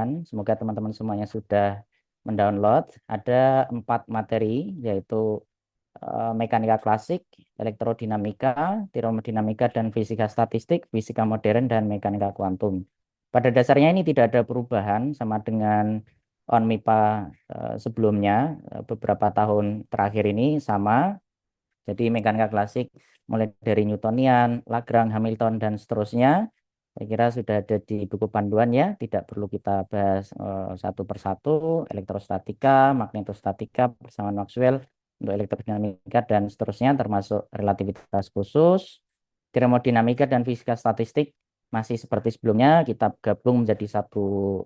perhatikan. Semoga teman-teman semuanya sudah mendownload. Ada 4 materi, yaitu mekanika klasik, elektrodinamika, termodinamika dan fisika statistik, fisika modern, dan mekanika kuantum. Pada dasarnya ini tidak ada perubahan sama dengan ONMIPA sebelumnya, beberapa tahun terakhir ini sama. Jadi mekanika klasik mulai dari Newtonian, Lagrange, Hamilton, dan seterusnya. Saya kira sudah ada di buku panduan ya, tidak perlu kita bahas satu persatu. Elektrostatika, magnetostatika, persamaan Maxwell, untuk elektrodinamika, dan seterusnya, termasuk relativitas khusus, termodinamika, dan fisika statistik. Masih seperti sebelumnya, kita gabung menjadi satu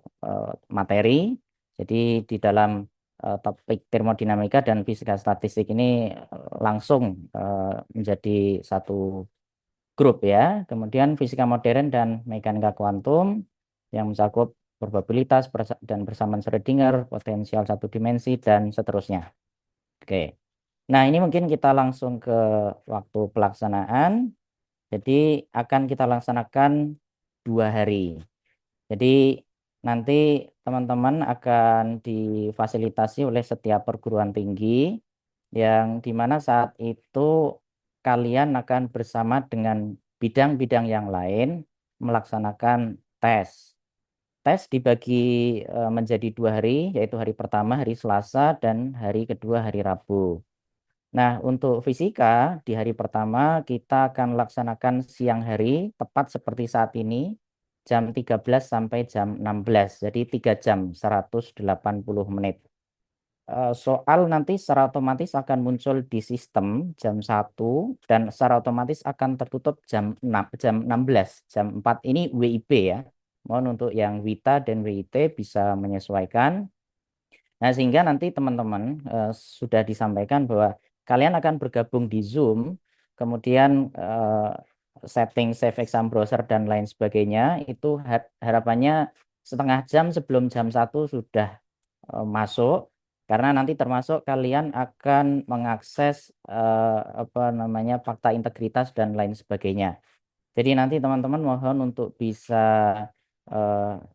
materi. Jadi di dalam topik termodinamika dan fisika statistik ini langsung menjadi satu grup ya. Kemudian fisika modern dan mekanika kuantum yang mencakup probabilitas dan persamaan Schrödinger, potensial satu dimensi, dan seterusnya. Oke. Nah, ini mungkin kita langsung ke waktu pelaksanaan. Jadi akan kita laksanakan 2 hari. Jadi nanti teman-teman akan difasilitasi oleh setiap perguruan tinggi yang dimana saat itu kalian akan bersama dengan bidang-bidang yang lain melaksanakan tes. Tes dibagi menjadi 2 hari, yaitu hari pertama hari Selasa dan hari kedua hari Rabu. Nah, untuk fisika di hari pertama kita akan laksanakan siang hari, tepat seperti saat ini, jam 13 sampai jam 16. Jadi 3 jam, 180 menit. Soal nanti secara otomatis akan muncul di sistem jam 1 dan secara otomatis akan tertutup jam 16. Jam 4 ini WIB ya. Mohon untuk yang WITA dan WIT bisa menyesuaikan. Nah, sehingga nanti teman-teman sudah disampaikan bahwa kalian akan bergabung di Zoom, kemudian setting save exam browser dan lain sebagainya, itu harapannya setengah jam sebelum jam 1 sudah masuk, karena nanti termasuk kalian akan mengakses apa namanya fakta integritas dan lain sebagainya. Jadi nanti teman-teman mohon untuk bisa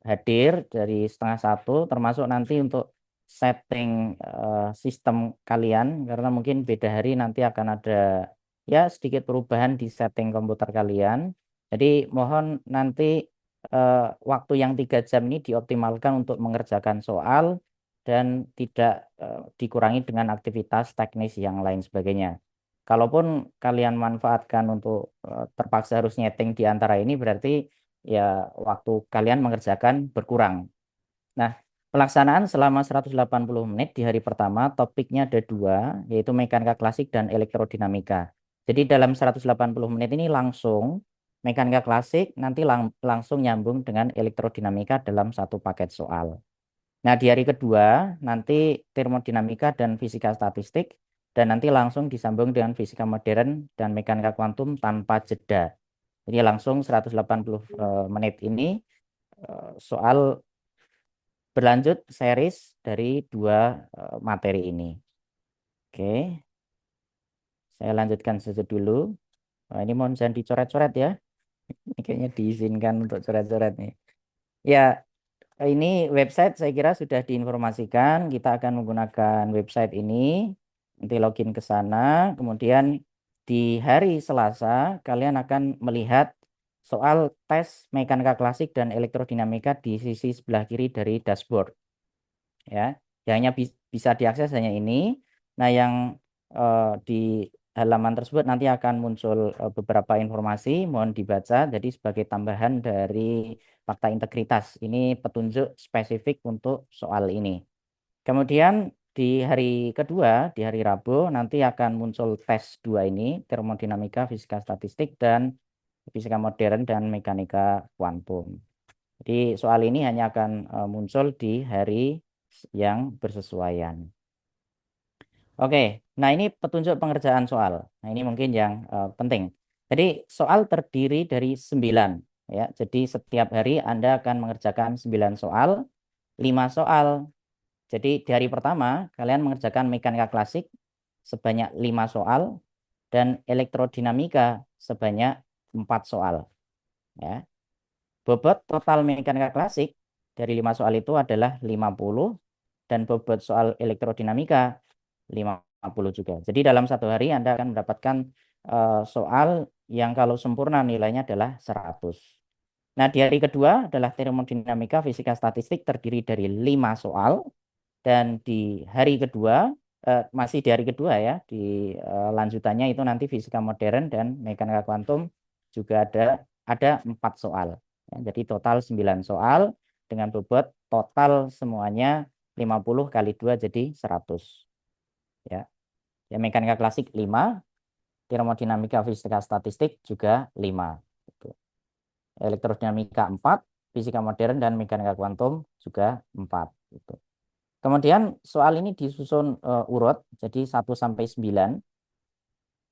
hadir dari setengah 1, termasuk nanti untuk setting sistem kalian, karena mungkin beda hari nanti akan ada ya sedikit perubahan di setting komputer kalian. Jadi mohon nanti waktu yang 3 jam ini dioptimalkan untuk mengerjakan soal dan tidak dikurangi dengan aktivitas teknis yang lain sebagainya. Kalaupun kalian manfaatkan untuk terpaksa harus nyeting di antara ini, berarti ya waktu kalian mengerjakan berkurang. Nah, pelaksanaan selama 180 menit di hari pertama, topiknya ada 2, yaitu mekanika klasik dan elektrodinamika. Jadi dalam 180 menit ini langsung mekanika klasik, nanti langsung nyambung dengan elektrodinamika dalam satu paket soal. Nah, di hari kedua nanti termodinamika dan fisika statistik, dan nanti langsung disambung dengan fisika modern dan mekanika kuantum tanpa jeda. Jadi langsung 180 menit ini soal berlanjut series dari 2 materi ini. Oke, saya lanjutkan saja dulu. Nah, ini mohon jangan dicoret-coret ya. Ini kayaknya diizinkan untuk coret-coret nih. Ya, ini website saya kira sudah diinformasikan. Kita akan menggunakan website ini. Nanti login ke sana. Kemudian di hari Selasa kalian akan melihat soal tes mekanika klasik dan elektrodinamika di sisi sebelah kiri dari dashboard. Ya, yang hanya bisa diakses hanya ini. Nah, yang di halaman tersebut nanti akan muncul beberapa informasi, mohon dibaca. Jadi sebagai tambahan dari fakta integritas, ini petunjuk spesifik untuk soal ini. Kemudian di hari kedua, di hari Rabu, nanti akan muncul tes 2 ini, termodinamika, fisika statistik, dan fisika modern dan mekanika kuantum. Jadi soal ini hanya akan muncul di hari yang bersesuaian. Oke, nah ini petunjuk pengerjaan soal. Nah ini mungkin yang penting. Jadi soal terdiri dari 9. Ya, jadi setiap hari Anda akan mengerjakan 9 soal, 5 soal. Jadi di hari pertama kalian mengerjakan mekanika klasik sebanyak 5 soal dan elektrodinamika sebanyak 4 soal. Ya. Bobot total mekanika klasik dari 5 soal itu adalah 50 dan bobot soal elektrodinamika 50 juga. Jadi dalam satu hari Anda akan mendapatkan soal yang kalau sempurna nilainya adalah 100. Nah, di hari kedua adalah termodinamika, fisika, statistik terdiri dari 5 soal. Dan di hari kedua, masih di hari kedua ya, di lanjutannya itu nanti fisika modern dan mekanika kuantum juga ada 4 soal. Ya, jadi total 9 soal dengan bobot total semuanya 50 kali 2 jadi 100. Ya, ya mekanika klasik 5, termodinamika, fisika, statistik juga 5. Gitu. Elektrodinamika 4, fisika modern dan mekanika kuantum juga 4. Gitu. Kemudian soal ini disusun urut, jadi 1 sampai 9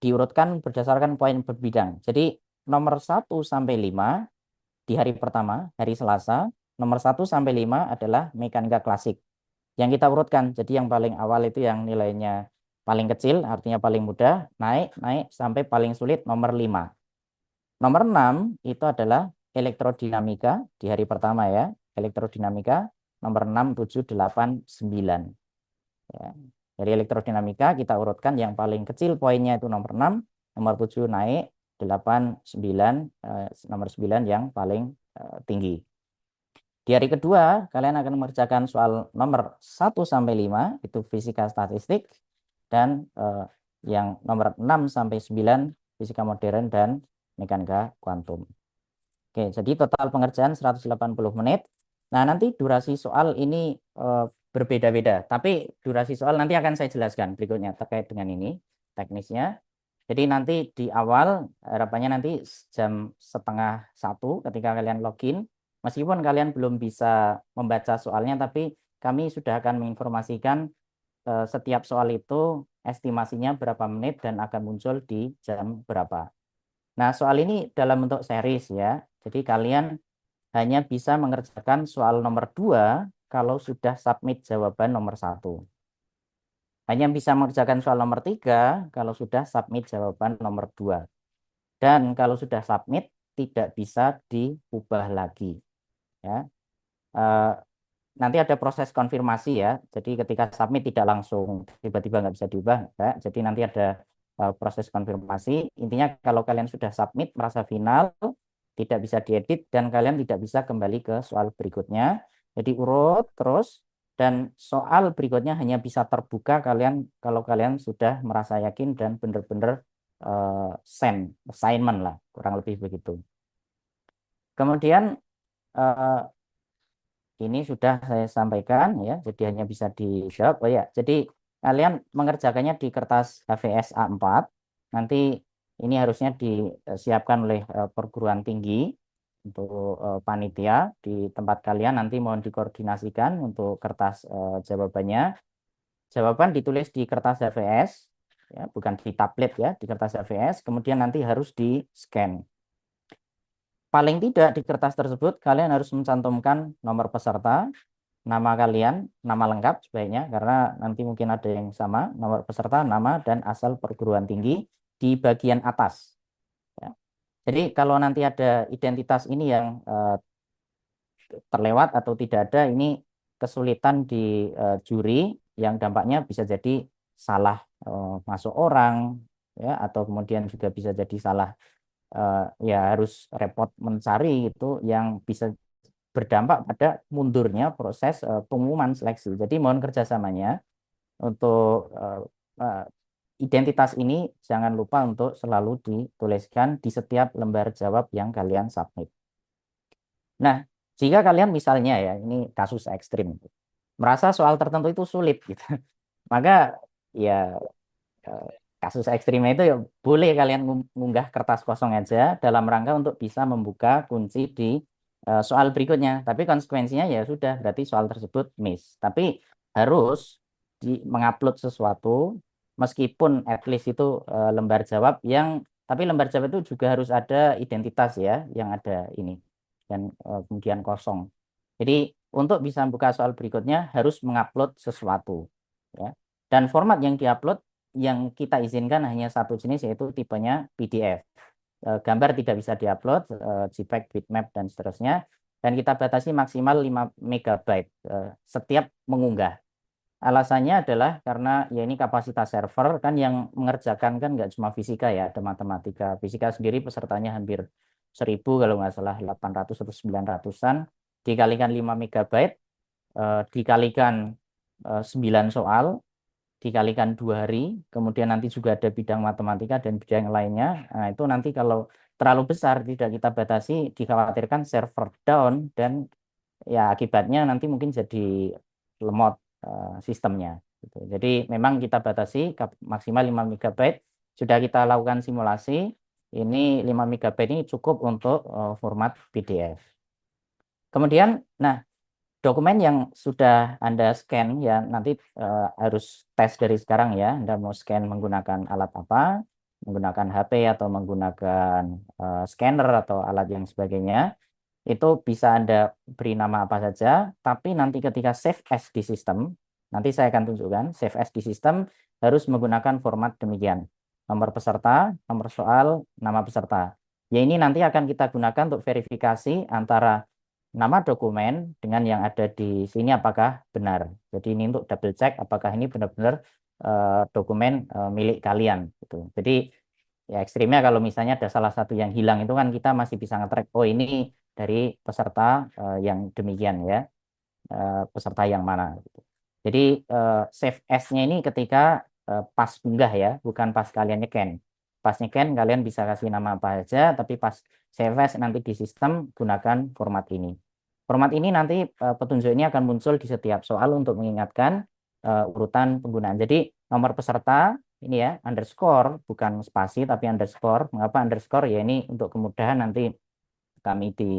diurutkan berdasarkan poin berbidang. Jadi nomor 1 sampai 5 di hari pertama, hari Selasa, nomor 1 sampai 5 adalah mekanika klasik. Yang kita urutkan, jadi yang paling awal itu yang nilainya paling kecil, artinya paling mudah, naik sampai paling sulit nomor 5. Nomor 6 itu adalah elektrodinamika di hari pertama ya, elektrodinamika nomor 6, 7, 8, 9. Ya. Dari elektrodinamika kita urutkan yang paling kecil poinnya itu nomor 6, nomor 7 naik, 8, 9, nomor 9 yang paling tinggi. Di hari kedua, kalian akan mengerjakan soal nomor 1 sampai 5, itu fisika statistik, dan yang nomor 6 sampai 9, fisika modern dan mekanika kuantum. Oke, jadi total pengerjaan 180 menit. Nah, nanti durasi soal ini berbeda-beda, tapi durasi soal nanti akan saya jelaskan berikutnya terkait dengan ini, teknisnya. Jadi nanti di awal, harapannya nanti jam setengah 1 ketika kalian login, meskipun kalian belum bisa membaca soalnya, tapi kami sudah akan menginformasikan setiap soal itu estimasinya berapa menit dan akan muncul di jam berapa. Nah, soal ini dalam bentuk series ya. Jadi kalian hanya bisa mengerjakan soal nomor 2 kalau sudah submit jawaban nomor 1. Hanya bisa mengerjakan soal nomor 3 kalau sudah submit jawaban nomor 2. Dan kalau sudah submit tidak bisa diubah lagi. Ya. Nanti ada proses konfirmasi ya. Jadi ketika submit tidak langsung tiba-tiba nggak bisa diubah. Ya. Jadi nanti ada proses konfirmasi. Intinya kalau kalian sudah submit merasa final, tidak bisa diedit dan kalian tidak bisa kembali ke soal berikutnya. Jadi urut terus dan soal berikutnya hanya bisa terbuka kalau kalian sudah merasa yakin dan benar-benar send assignment lah, kurang lebih begitu. Kemudian ini sudah saya sampaikan ya, jadi hanya bisa dijawab. Oh ya, jadi kalian mengerjakannya di kertas HVS A4. Nanti ini harusnya disiapkan oleh perguruan tinggi untuk panitia di tempat kalian. Nanti mohon dikoordinasikan untuk kertas jawabannya. Jawaban ditulis di kertas HVS, ya, bukan di tablet ya, di kertas HVS. Kemudian nanti harus di-scan. Paling tidak di kertas tersebut kalian harus mencantumkan nomor peserta, nama kalian, nama lengkap sebaiknya, karena nanti mungkin ada yang sama, nomor peserta, nama, dan asal perguruan tinggi di bagian atas. Ya. Jadi kalau nanti ada identitas ini yang terlewat atau tidak ada, ini kesulitan di juri yang dampaknya bisa jadi salah masuk orang, ya, atau kemudian juga bisa jadi salah ya harus repot mencari itu yang bisa berdampak pada mundurnya proses pengumuman seleksi. Jadi mohon kerjasamanya untuk identitas ini jangan lupa untuk selalu dituliskan di setiap lembar jawab yang kalian submit. Nah, jika kalian misalnya ya, ini kasus ekstrim, merasa soal tertentu itu sulit gitu, maka ya kasus ekstrimnya itu ya boleh kalian mengunggah kertas kosong aja dalam rangka untuk bisa membuka kunci di soal berikutnya. Tapi konsekuensinya ya sudah, berarti soal tersebut miss. Tapi harus mengupload sesuatu meskipun at least itu lembar jawab tapi lembar jawab itu juga harus ada identitas ya yang ada ini dan kemudian kosong. Jadi untuk bisa membuka soal berikutnya harus mengupload sesuatu ya. Dan format yang diupload yang kita izinkan hanya satu jenis yaitu tipenya PDF. Gambar tidak bisa diupload, JPEG, bitmap dan seterusnya. dan kita batasi maksimal 5 megabyte setiap mengunggah. Alasannya adalah karena ya ini kapasitas server kan yang mengerjakan kan nggak cuma fisika ya, ada matematika. Fisika sendiri pesertanya hampir 1.000 kalau nggak salah 800 atau 900-an dikalikan 5 megabyte dikalikan 9 soal dikalikan 2 hari, kemudian nanti juga ada bidang matematika dan bidang lainnya. Nah, itu nanti kalau terlalu besar tidak kita batasi, dikhawatirkan server down dan ya akibatnya nanti mungkin jadi lemot sistemnya. Gitu. Jadi memang kita batasi maksimal 5 megabyte. Sudah kita lakukan simulasi, ini 5 megabyte ini cukup untuk format PDF. Kemudian, nah dokumen yang sudah Anda scan ya nanti harus tes dari sekarang ya. Anda mau scan menggunakan alat apa, menggunakan HP atau menggunakan scanner atau alat yang sebagainya. Itu bisa Anda beri nama apa saja, tapi nanti ketika save as di sistem, nanti saya akan tunjukkan save as di sistem harus menggunakan format demikian. Nomor peserta, nomor soal, nama peserta. Ya ini nanti akan kita gunakan untuk verifikasi antara nama dokumen dengan yang ada di sini apakah benar. Jadi ini untuk double check apakah ini benar-benar dokumen milik kalian gitu. Jadi ya ekstrimnya kalau misalnya ada salah satu yang hilang itu kan kita masih bisa nge-track oh ini dari peserta yang demikian ya, peserta yang mana gitu. Jadi save as-nya ini ketika pas unggah ya, bukan pas kalian nyecan. Pas nyecan kalian bisa kasih nama apa aja, tapi pas save as nanti di sistem gunakan format ini. Format ini nanti petunjuk ini akan muncul di setiap soal untuk mengingatkan urutan penggunaan. Jadi nomor peserta ini ya underscore bukan spasi tapi underscore. Mengapa underscore? Ya ini untuk kemudahan nanti kami di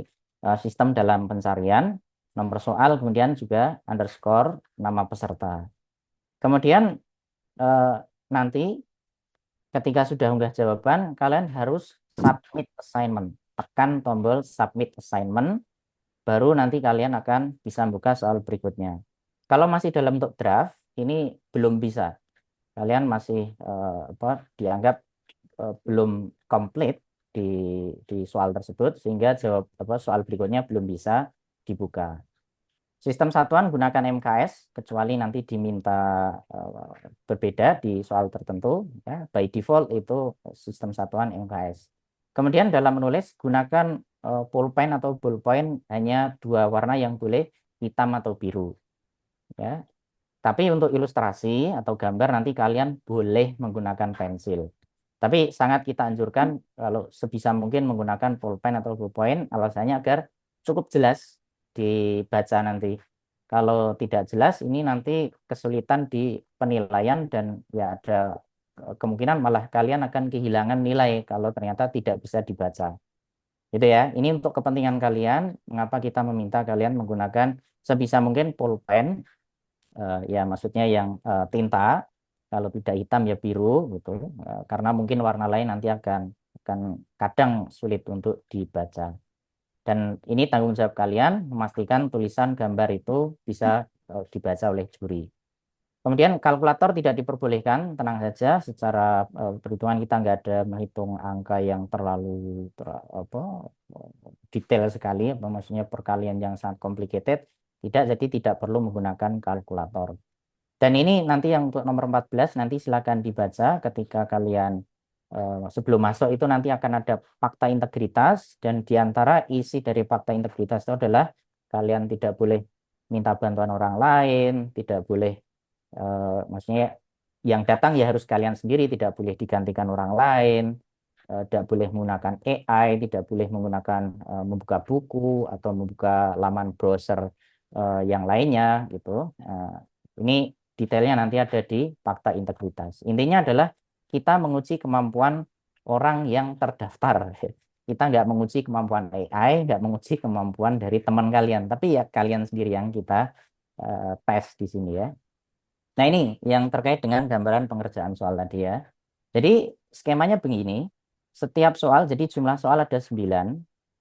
sistem dalam pencarian nomor soal kemudian juga underscore nama peserta. Kemudian eh, nanti ketika sudah unggah jawaban kalian harus submit assignment. Tekan tombol submit assignment baru nanti kalian akan bisa buka soal berikutnya. Kalau masih dalam bentuk draft ini belum bisa. Kalian masih dianggap belum komplit di soal tersebut sehingga jawab soal berikutnya belum bisa dibuka. Sistem satuan gunakan MKS kecuali nanti diminta berbeda di soal tertentu ya. By default itu sistem satuan MKS. Kemudian dalam menulis gunakan pulpen atau ballpoint hanya 2 warna yang boleh hitam atau biru ya. Tapi untuk ilustrasi atau gambar nanti kalian boleh menggunakan pensil. Tapi sangat kita anjurkan kalau sebisa mungkin menggunakan pulpen atau ballpoint, alasannya agar cukup jelas dibaca nanti. Kalau tidak jelas, ini nanti kesulitan di penilaian dan ya ada kemungkinan malah kalian akan kehilangan nilai kalau ternyata tidak bisa dibaca. Gitu ya. Ini untuk kepentingan kalian, mengapa kita meminta kalian menggunakan sebisa mungkin pulpen, ya maksudnya yang tinta. Kalau tidak hitam ya biru gitu, karena mungkin warna lain nanti akan kadang sulit untuk dibaca. Dan ini tanggung jawab kalian memastikan tulisan gambar itu bisa dibaca oleh juri. Kemudian kalkulator tidak diperbolehkan, tenang saja. Secara perhitungan kita nggak ada menghitung angka yang terlalu apa, detail sekali, apa maksudnya perkalian yang sangat complicated. Tidak, jadi tidak perlu menggunakan kalkulator. Dan ini nanti yang untuk nomor 14 nanti silakan dibaca ketika kalian sebelum masuk itu nanti akan ada fakta integritas dan diantara isi dari fakta integritas itu adalah kalian tidak boleh minta bantuan orang lain, tidak boleh maksudnya yang datang ya harus kalian sendiri, tidak boleh digantikan orang lain, tidak boleh menggunakan AI, tidak boleh menggunakan membuka buku atau membuka laman browser yang lainnya gitu. Ini detailnya nanti ada di fakta integritas. Intinya adalah kita menguji kemampuan orang yang terdaftar. Kita nggak menguji kemampuan AI, nggak menguji kemampuan dari teman kalian, tapi ya kalian sendiri yang kita tes di sini ya. Nah ini yang terkait dengan gambaran pengerjaan soal tadi ya. Jadi skemanya begini, setiap soal, jadi jumlah soal ada 9,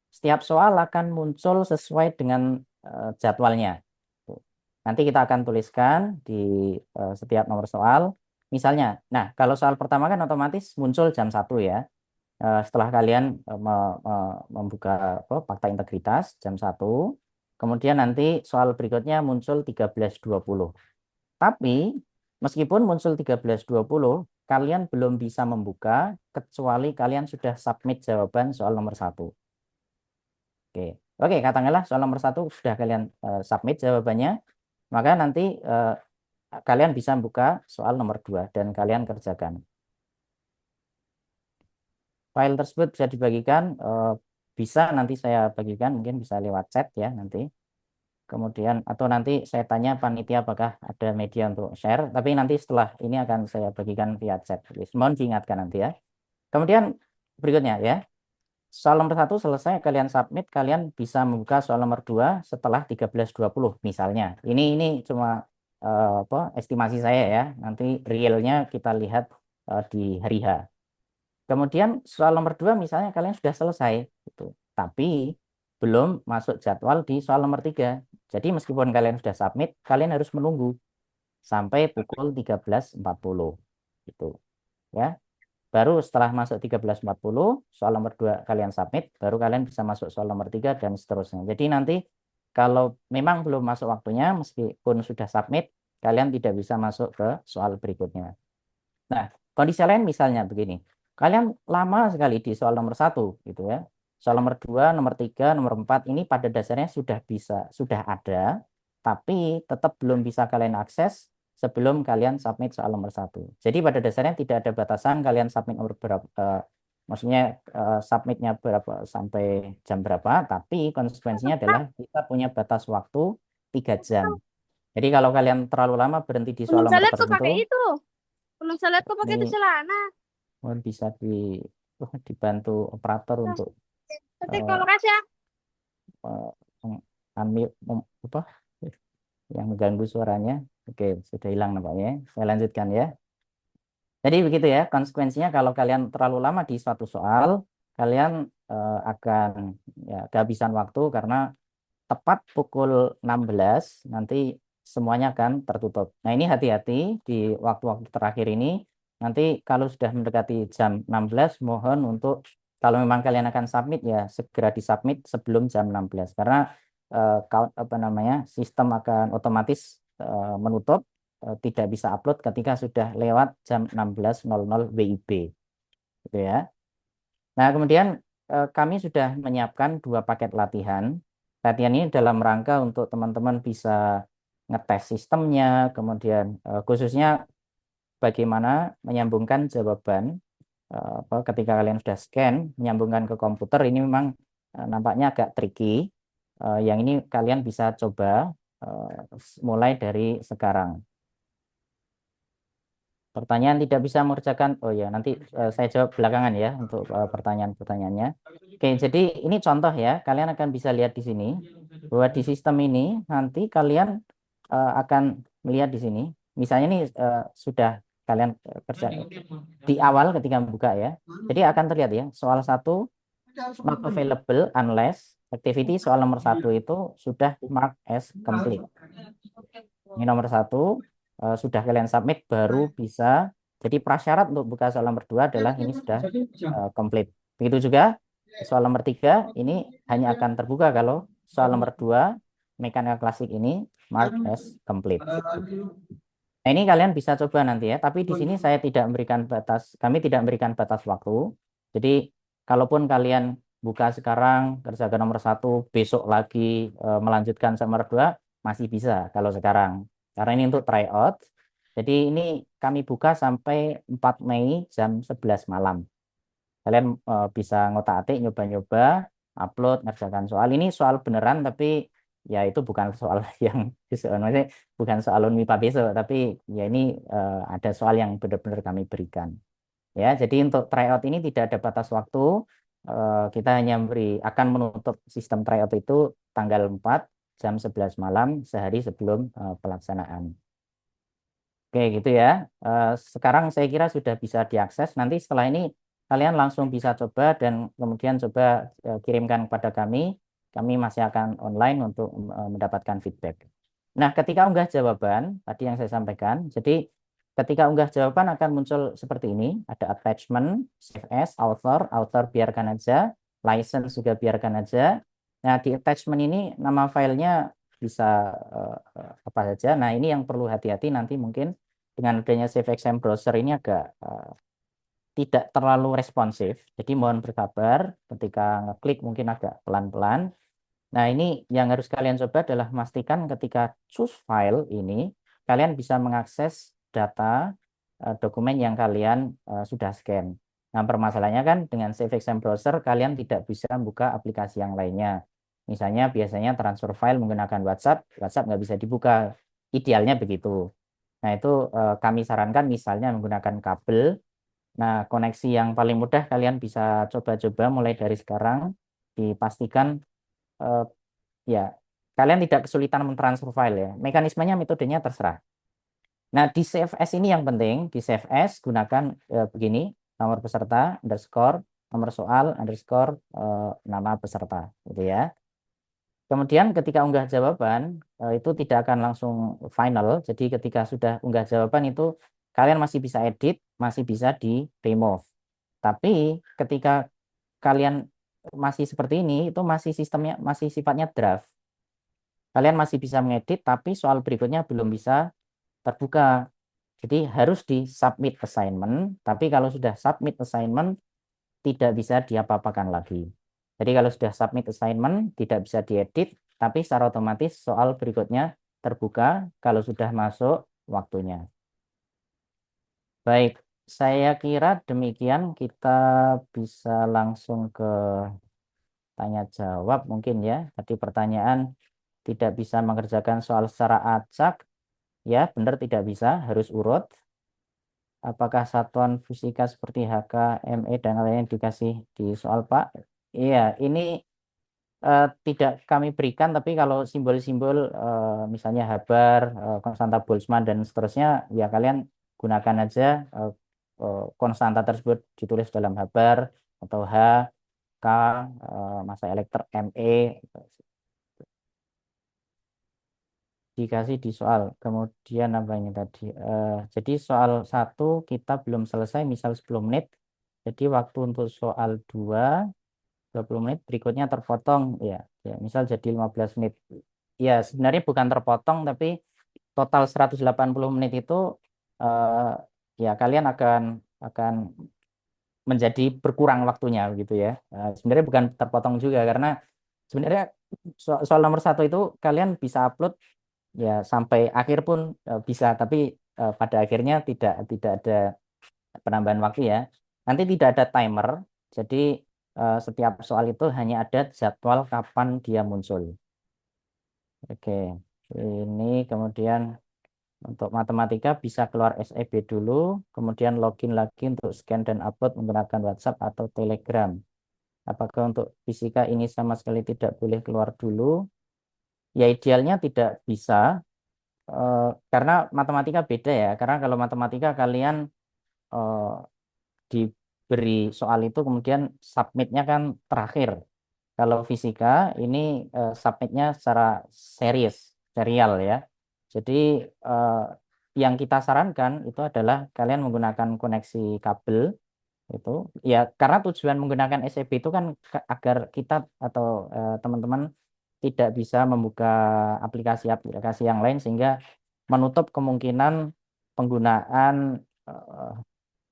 setiap soal akan muncul sesuai dengan jadwalnya. Nanti kita akan tuliskan di setiap nomor soal. Misalnya, nah kalau soal pertama kan otomatis muncul jam 1 ya. setelah kalian membuka fakta integritas jam 1, kemudian nanti soal berikutnya muncul 13.20. Tapi meskipun muncul 13.20, kalian belum bisa membuka kecuali kalian sudah submit jawaban soal nomor 1. Oke, oke, katakanlah soal nomor 1 sudah kalian submit jawabannya, maka nanti kalian bisa buka soal nomor 2 dan kalian kerjakan. File tersebut bisa dibagikan, bisa nanti saya bagikan, mungkin bisa lewat chat ya nanti. Kemudian atau nanti saya tanya panitia apakah ada media untuk share, tapi nanti setelah ini akan saya bagikan via chat. Mohon diingatkan nanti ya. Kemudian berikutnya ya, soal nomor 1 selesai, kalian submit, kalian bisa membuka soal nomor 2 setelah 13.20 misalnya. Ini cuma estimasi saya ya, nanti realnya kita lihat di hari H. Kemudian soal nomor 2 misalnya kalian sudah selesai gitu. Tapi belum masuk jadwal di soal nomor 3. Jadi meskipun kalian sudah submit, kalian harus menunggu sampai pukul 13.40 gitu ya. Baru setelah masuk 13.40 soal nomor 2 kalian submit, baru kalian bisa masuk soal nomor 3 dan seterusnya. Jadi nanti kalau memang belum masuk waktunya meskipun sudah submit, kalian tidak bisa masuk ke soal berikutnya. Nah, kondisi lain misalnya begini. Kalian lama sekali di soal nomor 1 gitu ya. Soal nomor 2, nomor 3, nomor 4 ini pada dasarnya sudah ada, tapi tetap belum bisa kalian akses sebelum kalian submit soal nomor 1. Jadi pada dasarnya tidak ada batasan kalian submit nomor berapa, maksudnya submitnya berapa sampai jam berapa, tapi konsekuensinya adalah kita punya batas waktu 3 jam. Jadi kalau kalian terlalu lama berhenti di soal Belum saya nomor lihat kok tertentu, pakai itu. Belum saya lihat kok pakai itu ini celana. bisa dibantu operator Nah, untuk nanti eh, kalau kasih ya. ambil apa yang mengganggu suaranya. Oke, sudah hilang nampaknya. Saya lanjutkan ya. Jadi begitu ya, konsekuensinya kalau kalian terlalu lama di suatu soal, kalian akan ya kehabisan waktu karena tepat pukul 16 nanti semuanya akan tertutup. Nah, ini hati-hati di waktu-waktu terakhir ini. Nanti kalau sudah mendekati jam 16, mohon untuk kalau memang kalian akan submit ya segera disubmit sebelum jam 16 karena apa namanya sistem akan otomatis menutup, tidak bisa upload ketika sudah lewat jam 16.00 WIB gitu ya. Nah, kemudian kami sudah menyiapkan 2 paket latihan. Latihan ini dalam rangka untuk teman-teman bisa ngetes sistemnya, kemudian khususnya bagaimana menyambungkan jawaban ketika kalian sudah scan, menyambungkan ke komputer ini memang nampaknya agak tricky. Yang ini kalian bisa coba mulai dari sekarang. Pertanyaan tidak bisa mengerjakan, oh ya nanti saya jawab belakangan ya untuk pertanyaan-pertanyaannya. Oke, jadi ini contoh ya, kalian akan bisa lihat di sini bahwa di sistem ini nanti kalian akan melihat di sini, misalnya ini sudah kalian kerja di awal ketika membuka ya, jadi akan terlihat ya soal 1 not available unless activity soal nomor 1 itu sudah marked as complete. Ini nomor 1 sudah kalian submit baru bisa. Jadi prasyarat untuk buka soal nomor 2 adalah ini sudah komplit. Begitu juga soal nomor 3 ini hanya akan terbuka kalau soal nomor 2 mekanika klasik ini mark as complete. Nah, ini kalian bisa coba nanti ya, tapi di sini saya tidak memberikan batas, kami tidak memberikan batas waktu. Jadi kalaupun kalian buka sekarang, kerjakan nomor 1, besok lagi melanjutkan sama nomor 2, masih bisa kalau sekarang. Karena ini untuk tryout. Jadi ini kami buka sampai 4 Mei jam 11 malam. Kalian bisa ngotak-atik, nyoba-nyoba, upload, ngerjakan soal. Ini soal beneran, tapi ya itu bukan soal yang maksudnya bukan soal MIPA besok, tapi ya ini ada soal yang benar-benar kami berikan. Ya, jadi untuk tryout ini tidak ada batas waktu. Kita hanya akan menutup sistem tryout itu tanggal 4 jam 11 malam sehari sebelum pelaksanaan. Oke, gitu ya. Sekarang saya kira sudah bisa diakses. Nanti setelah ini kalian langsung bisa coba dan kemudian coba kirimkan kepada kami. Kami masih akan online untuk mendapatkan feedback. Nah, ketika unggah jawaban, tadi yang saya sampaikan, jadi ketika unggah jawaban akan muncul seperti ini, ada attachment, save as, author biarkan aja, license juga biarkan aja. Nah, di attachment ini nama filenya bisa apa saja. Nah, ini yang perlu hati-hati nanti mungkin dengan adanya save exam browser ini agak tidak terlalu responsif. Jadi mohon bersabar ketika ngeklik mungkin agak pelan-pelan. Nah, ini yang harus kalian coba adalah memastikan ketika choose file ini, kalian bisa mengakses data dokumen yang kalian sudah scan. Nah, permasalahannya kan dengan Save Exam Browser, kalian tidak bisa membuka aplikasi yang lainnya. Misalnya biasanya transfer file menggunakan WhatsApp, WhatsApp nggak bisa dibuka. Idealnya begitu. Nah, itu kami sarankan misalnya menggunakan kabel. Nah, koneksi yang paling mudah kalian bisa coba-coba mulai dari sekarang. Dipastikan eh, ya, kalian tidak kesulitan mentransfer file ya. Mekanismenya, metodenya terserah. Nah, di CFS ini yang penting, di CFS gunakan begini, nomor peserta, underscore, nomor soal, underscore, nama peserta, gitu ya. Kemudian ketika unggah jawaban, itu tidak akan langsung final. Jadi ketika sudah unggah jawaban itu, kalian masih bisa edit, masih bisa di remove. Tapi ketika kalian masih seperti ini, itu masih sistemnya, masih sifatnya draft. Kalian masih bisa mengedit, tapi soal berikutnya belum bisa terbuka. Jadi harus di submit assignment, tapi kalau sudah submit assignment tidak bisa diapa-apakan lagi. Jadi kalau sudah submit assignment tidak bisa diedit, tapi secara otomatis soal berikutnya terbuka kalau sudah masuk waktunya. Baik, saya kira demikian kita bisa langsung ke tanya jawab mungkin ya. Tadi pertanyaan tidak bisa mengerjakan soal secara acak. Ya, benar tidak bisa, harus urut. Apakah satuan fisika seperti HK, ME, dan lain-lain dikasih di soal Pak? Iya, ini tidak kami berikan, tapi kalau simbol-simbol misalnya Habar, konstanta Boltzmann, dan seterusnya, ya kalian gunakan aja konstanta tersebut ditulis dalam Habar, atau H, K, massa elektron ME, dikasih di soal. Kemudian apa ini tadi? Jadi soal 1 kita belum selesai, misal 10 menit. Jadi waktu untuk soal 20 menit, berikutnya terpotong ya. Ya, misal jadi 15 menit. Ya, sebenarnya bukan terpotong, tapi total 180 menit itu eh, ya kalian akan menjadi berkurang waktunya gitu ya. Sebenarnya bukan terpotong juga karena sebenarnya soal nomor 1 itu kalian bisa upload ya sampai akhir pun bisa, tapi pada akhirnya tidak ada penambahan waktu ya. Nanti tidak ada timer, jadi setiap soal itu hanya ada jadwal kapan dia muncul. Oke, ini kemudian untuk matematika bisa keluar SEB dulu, kemudian login lagi untuk scan dan upload menggunakan WhatsApp atau Telegram. Apakah untuk fisika ini sama sekali tidak boleh keluar dulu? Ya idealnya tidak bisa, karena matematika beda ya. Karena kalau matematika kalian eh, diberi soal itu kemudian submitnya kan terakhir. Kalau fisika ini submitnya secara serial ya. Jadi eh, yang kita sarankan itu adalah kalian menggunakan koneksi kabel itu ya, karena tujuan menggunakan SEB itu kan agar kita atau teman-teman tidak bisa membuka aplikasi-aplikasi yang lain sehingga menutup kemungkinan penggunaan eh,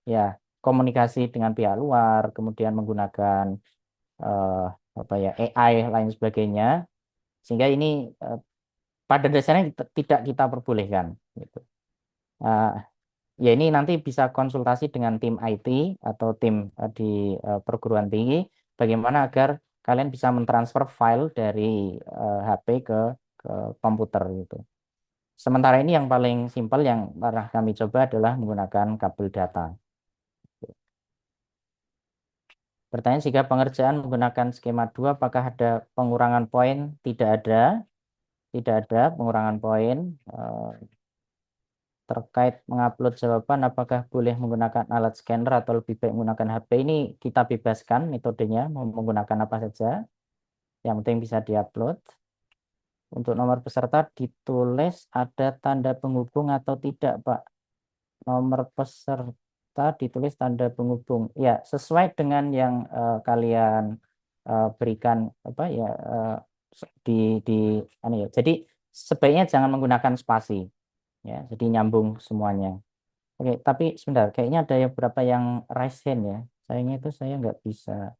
ya komunikasi dengan pihak luar, kemudian menggunakan eh, apa ya AI lain sebagainya, sehingga ini eh, pada dasarnya tidak kita perbolehkan gitu. Eh, Ya ini nanti bisa konsultasi dengan tim IT atau tim di perguruan tinggi bagaimana agar kalian bisa mentransfer file dari HP ke komputer gitu. Sementara ini yang paling simpel yang pernah kami coba adalah menggunakan kabel data. Pertanyaan, jika pengerjaan menggunakan skema 2 apakah ada pengurangan poin? Tidak ada pengurangan poin. Terkait mengupload jawaban, apakah boleh menggunakan alat scanner atau lebih baik menggunakan HP? Ini kita bebaskan metodenya, mau menggunakan apa saja. Yang penting bisa diupload. Untuk nomor peserta ditulis ada tanda penghubung atau tidak, Pak? nomor peserta ditulis tanda penghubung. Ya, sesuai dengan yang kalian berikan apa ya di di anu ya. Jadi sebaiknya jangan menggunakan spasi ya. Jadi nyambung semuanya. Oke, tapi sebentar, kayaknya ada beberapa yang raise hand ya. Sayangnya itu saya nggak bisa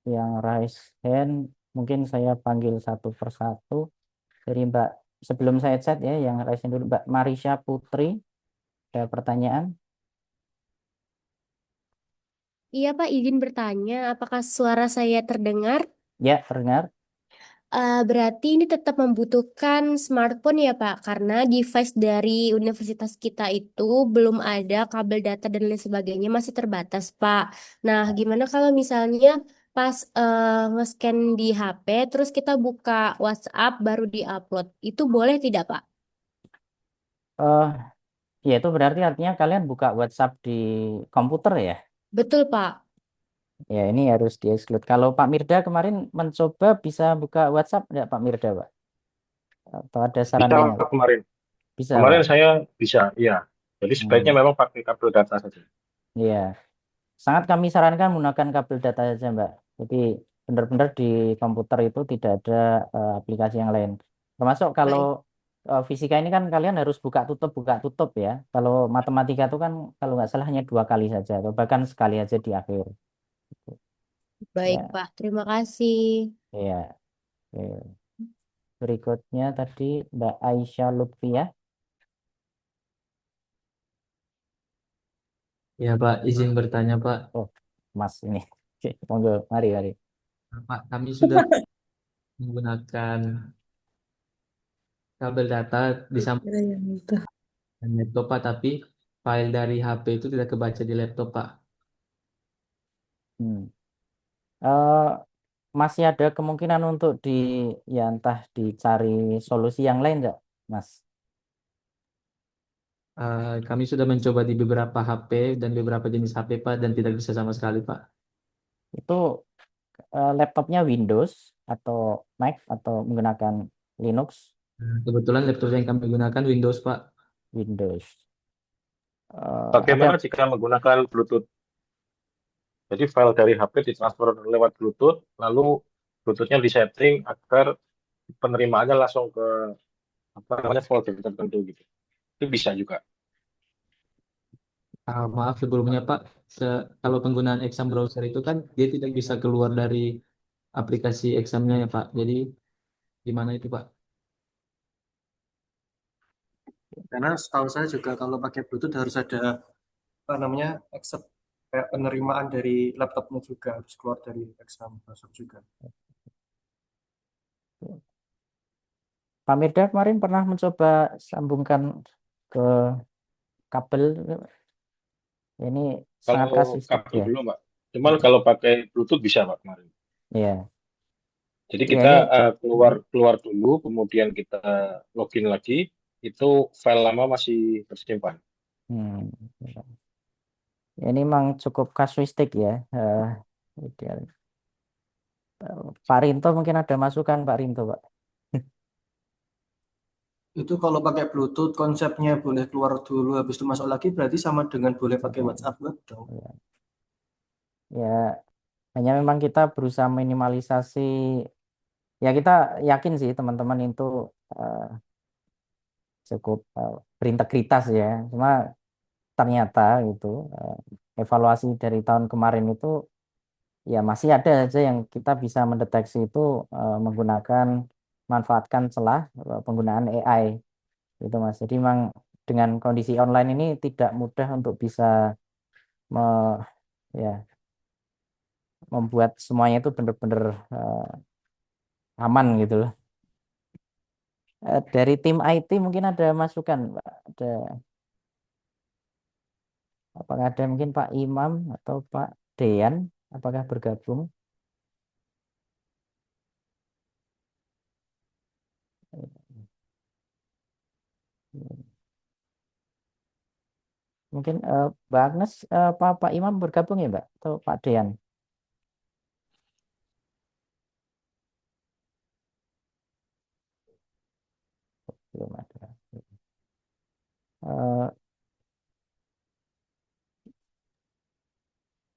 yang raise hand mungkin saya panggil satu persatu dari Mbak sebelum saya chat ya yang raise hand dulu Mbak Marisha Putri ada pertanyaan Iya Pak, izin bertanya, apakah suara saya terdengar? ya terdengar. Berarti ini tetap membutuhkan smartphone ya Pak, karena device dari universitas kita itu belum ada kabel data dan lain sebagainya masih terbatas Pak. Nah, gimana kalau misalnya pas nge-scan di HP, terus kita buka WhatsApp baru di-upload, itu boleh tidak Pak? eh ya itu berarti artinya kalian buka WhatsApp di komputer ya. Betul Pak. Ya ini harus di-exclude. Kalau Pak Mirda kemarin mencoba bisa buka WhatsApp enggak Pak Mirda Pak? Atau ada saran Bisa lainnya Pak? Pak, kemarin. Bisa Pak. Kemarin saya bisa, iya. Jadi sebaiknya Hmm. memang pakai kabel data saja. Iya. Sangat kami sarankan menggunakan kabel data saja, Mbak. Jadi benar-benar di komputer itu tidak ada aplikasi yang lain. Termasuk kalau Baik, fisika ini kan kalian harus buka tutup ya. Kalau matematika itu kan kalau nggak salah hanya 2 kali saja, atau bahkan sekali aja di akhir. baik Ya, Pak. Terima kasih. ya. Oke. Berikutnya tadi Mbak Aisyah Lutfiah. Ya Pak, izin bertanya Pak. Oh, Mas ini. Oke, monggo, mari, mari. Pak, kami sudah menggunakan kabel data disambungkan laptop Pak, tapi file dari HP itu tidak kebaca di laptop Pak. Hmm. Eh, masih ada kemungkinan untuk ya entah dicari solusi yang lain nggak, Mas? Kami sudah mencoba di beberapa HP dan beberapa jenis HP Pak dan tidak bisa sama sekali Pak. Itu laptopnya Windows atau Mac atau menggunakan Linux? Kebetulan laptop yang kami gunakan Windows Pak. Windows. Bagaimana Ada. jika menggunakan Bluetooth? Jadi file dari HP ditransfer lewat Bluetooth, lalu Bluetooth-nya disetting agar penerimaannya langsung ke apa namanya folder tertentu gitu. Itu bisa juga. Maaf sebelumnya Pak, kalau penggunaan exam browser itu kan dia tidak bisa keluar dari aplikasi examnya ya Pak. Jadi gimana itu Pak? Karena setahu saya juga kalau pakai Bluetooth harus ada apa namanya accept kayak penerimaan dari laptopnya juga harus keluar dari exam browser juga. Pak Mirda kemarin pernah mencoba sambungkan ke kabel. Ini sangat Kalau kasuistik kabel ya. belum, Pak. Cuman kalau pakai Bluetooth bisa, Pak, kemarin. Iya. Jadi Ya kita ini. keluar keluar dulu, kemudian kita login lagi, itu file lama masih tersimpan. Hmm. Ya, ini memang cukup kasuistik ya. Ideal. Pak Rinto mungkin ada masukan Pak Rinto, Pak. Itu kalau pakai Bluetooth konsepnya boleh keluar dulu habis itu masuk lagi berarti sama dengan boleh pakai Sama. WhatsApp web dong. Ya, ya, hanya memang kita berusaha minimalisasi. Ya kita yakin sih teman-teman itu eh, cukup berintegritas ya. Cuma ternyata itu evaluasi dari tahun kemarin itu ya masih ada aja yang kita bisa mendeteksi itu menggunakan manfaatkan celah penggunaan AI itu Mas. Jadi memang dengan kondisi online ini tidak mudah untuk bisa me- ya membuat semuanya itu benar-benar aman gitu loh. Dari tim IT mungkin ada masukan, Pak. Ada apakah ada mungkin Pak Imam atau Pak Dean apakah bergabung? Mungkin Mbak Agnes, Pak Imam bergabung ya, Mbak? Atau Pak Dean? belum ada. Eh,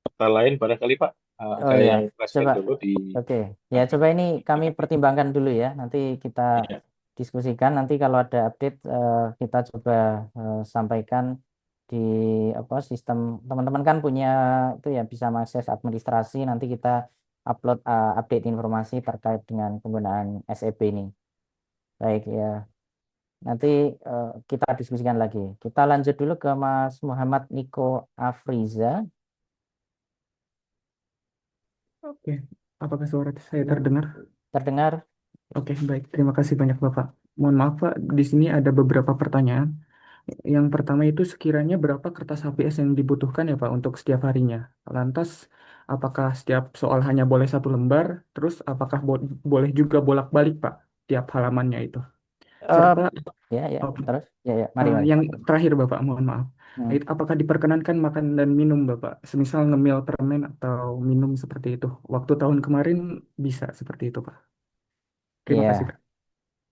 Kata lain barangkali Pak, oh ada ya, yang flashback coba. dulu di Oke, ya coba ini kami pertimbangkan dulu ya. Nanti kita ya. diskusikan. Nanti kalau ada update kita coba sampaikan di apa sistem teman-teman kan punya itu ya bisa mengakses administrasi. Nanti kita upload update informasi terkait dengan penggunaan SEP ini. Baik ya. Nanti kita diskusikan lagi. Kita lanjut dulu ke Mas Muhammad Niko Afriza. Oke, apakah suara saya terdengar? Terdengar? Oke, baik. Terima kasih banyak Bapak. Mohon maaf Pak, di sini ada beberapa pertanyaan. Yang pertama itu sekiranya berapa kertas HPS yang dibutuhkan ya Pak untuk setiap harinya? Lantas, apakah setiap soal hanya boleh 1 lembar? Terus, apakah boleh juga bolak-balik Pak tiap halamannya itu? Eh, Serta, ya, ya. oke. Terus? Ya, ya. Mari, mari. Yang terakhir Bapak, mohon maaf. Hmm. Apakah diperkenankan makan dan minum Bapak? Semisal ngemil permen atau minum seperti itu. Waktu tahun kemarin bisa seperti itu Pak. Terima Iya. kasih Pak.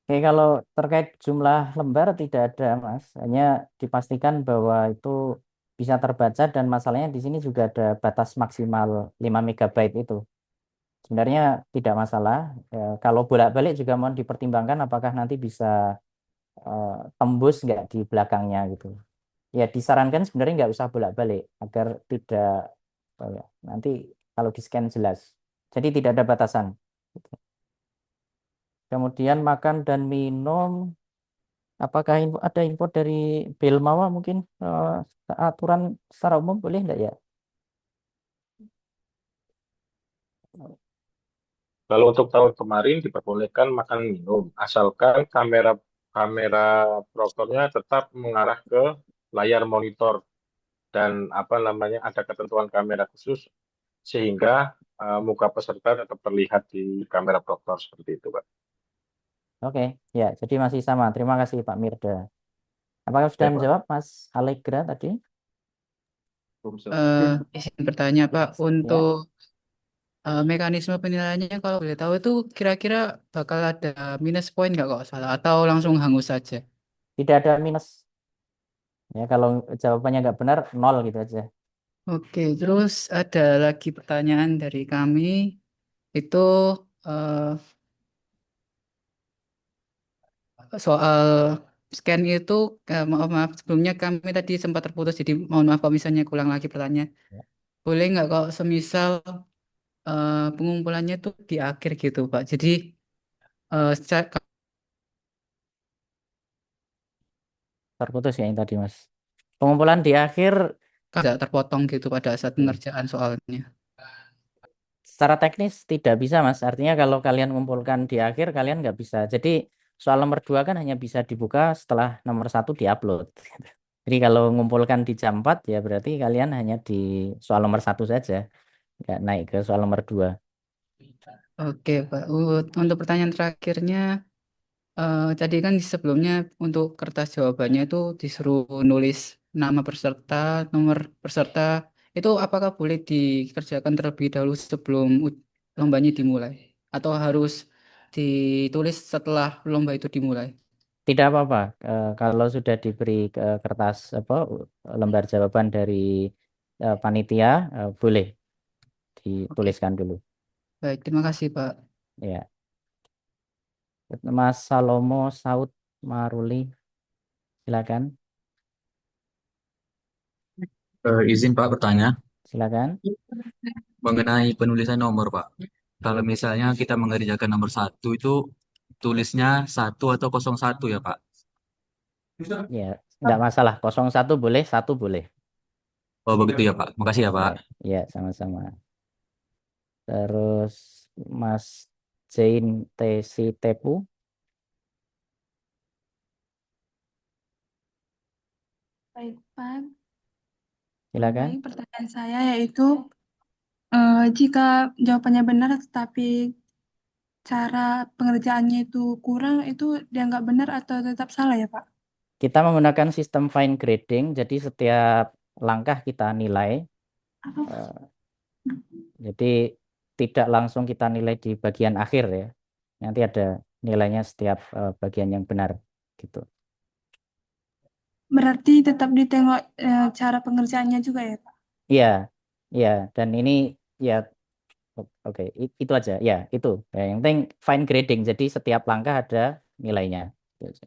Oke, kalau terkait jumlah lembar tidak ada, Mas. Hanya dipastikan bahwa itu bisa terbaca dan masalahnya di sini juga ada batas maksimal 5 megabyte itu. Sebenarnya tidak masalah. Kalau bolak-balik juga mohon dipertimbangkan apakah nanti bisa tembus nggak di belakangnya gitu. Ya disarankan sebenarnya nggak usah bolak-balik agar tidak ya, nanti kalau di scan jelas. Jadi tidak ada batasan. Kemudian makan dan minum. Apakah ada info dari Belmawa mungkin aturan secara umum boleh enggak ya? Kalau untuk tahun kemarin diperbolehkan makan minum, asalkan kamera kamera proyektornya tetap mengarah ke layar monitor dan apa namanya ada ketentuan kamera khusus sehingga muka peserta tetap terlihat di kamera proyektor seperti itu, Pak. Oke, ya jadi masih sama. Terima kasih Pak Mirda. Apakah sudah Baik, Pak. menjawab Mas Allegra tadi? Izin bertanya Pak, Ya, untuk mekanisme penilaiannya kalau boleh tahu itu kira-kira bakal ada minus poin nggak kok salah atau langsung hangus saja? tidak ada minus. Ya kalau jawabannya nggak benar, nol gitu aja. Oke, terus ada lagi pertanyaan dari kami itu eh, soal scan itu maaf maaf sebelumnya kami tadi sempat terputus jadi mohon maaf kalau misalnya ulang lagi pertanyaan. Ya. Boleh nggak kok semisal pengumpulannya tuh di akhir gitu Pak. Jadi secara Terputus ya yang tadi Mas. Pengumpulan di akhir tidak terpotong gitu pada saat Oke. pengerjaan soalnya. Secara teknis tidak bisa Mas. Artinya kalau kalian mengumpulkan di akhir kalian nggak bisa. Jadi soal nomor 2 kan hanya bisa dibuka setelah nomor 1 diupload. Jadi kalau mengumpulkan di jam 4 ya berarti kalian hanya di soal nomor 1 saja. Nggak naik ke soal nomor 2. Oke, Pak. Untuk pertanyaan terakhirnya, tadi kan sebelumnya untuk kertas jawabannya itu disuruh nulis nama peserta, nomor peserta. Itu apakah boleh dikerjakan terlebih dahulu sebelum lombanya dimulai? Atau harus ditulis setelah lomba itu dimulai? Tidak apa-apa. Kalau sudah diberi kertas apa lembar jawaban dari panitia boleh Oke, dituliskan dulu. baik. Terima kasih, Pak. Ya. Mas Salomo Saud Maruli, silakan. Izin Pak bertanya Silakan. mengenai penulisan nomor Pak. Kalau misalnya kita mengerjakan nomor 1 itu tulisnya 1 atau 01 ya Pak. Ya, enggak masalah. 01 boleh, 1 boleh. Oh begitu ya Pak. Makasih ya Pak. Ya, ya sama-sama. Terus Mas Jane Tesi Tepu, Baik, Pak. silakan. Baik, pertanyaan saya yaitu jika jawabannya benar tetapi cara pengerjaannya itu kurang, itu dianggap benar atau tetap salah ya, Pak? Kita menggunakan sistem fine grading, jadi setiap langkah kita nilai. eh, Jadi tidak langsung kita nilai di bagian akhir ya. Nanti ada nilainya setiap bagian yang benar. gitu. Berarti tetap ditengok cara pengerjaannya juga ya, Pak? Iya, iya. Dan ini ya oke, itu aja. Ya, itu. Ya, yang penting fine grading. Jadi setiap langkah ada nilainya. Itu aja.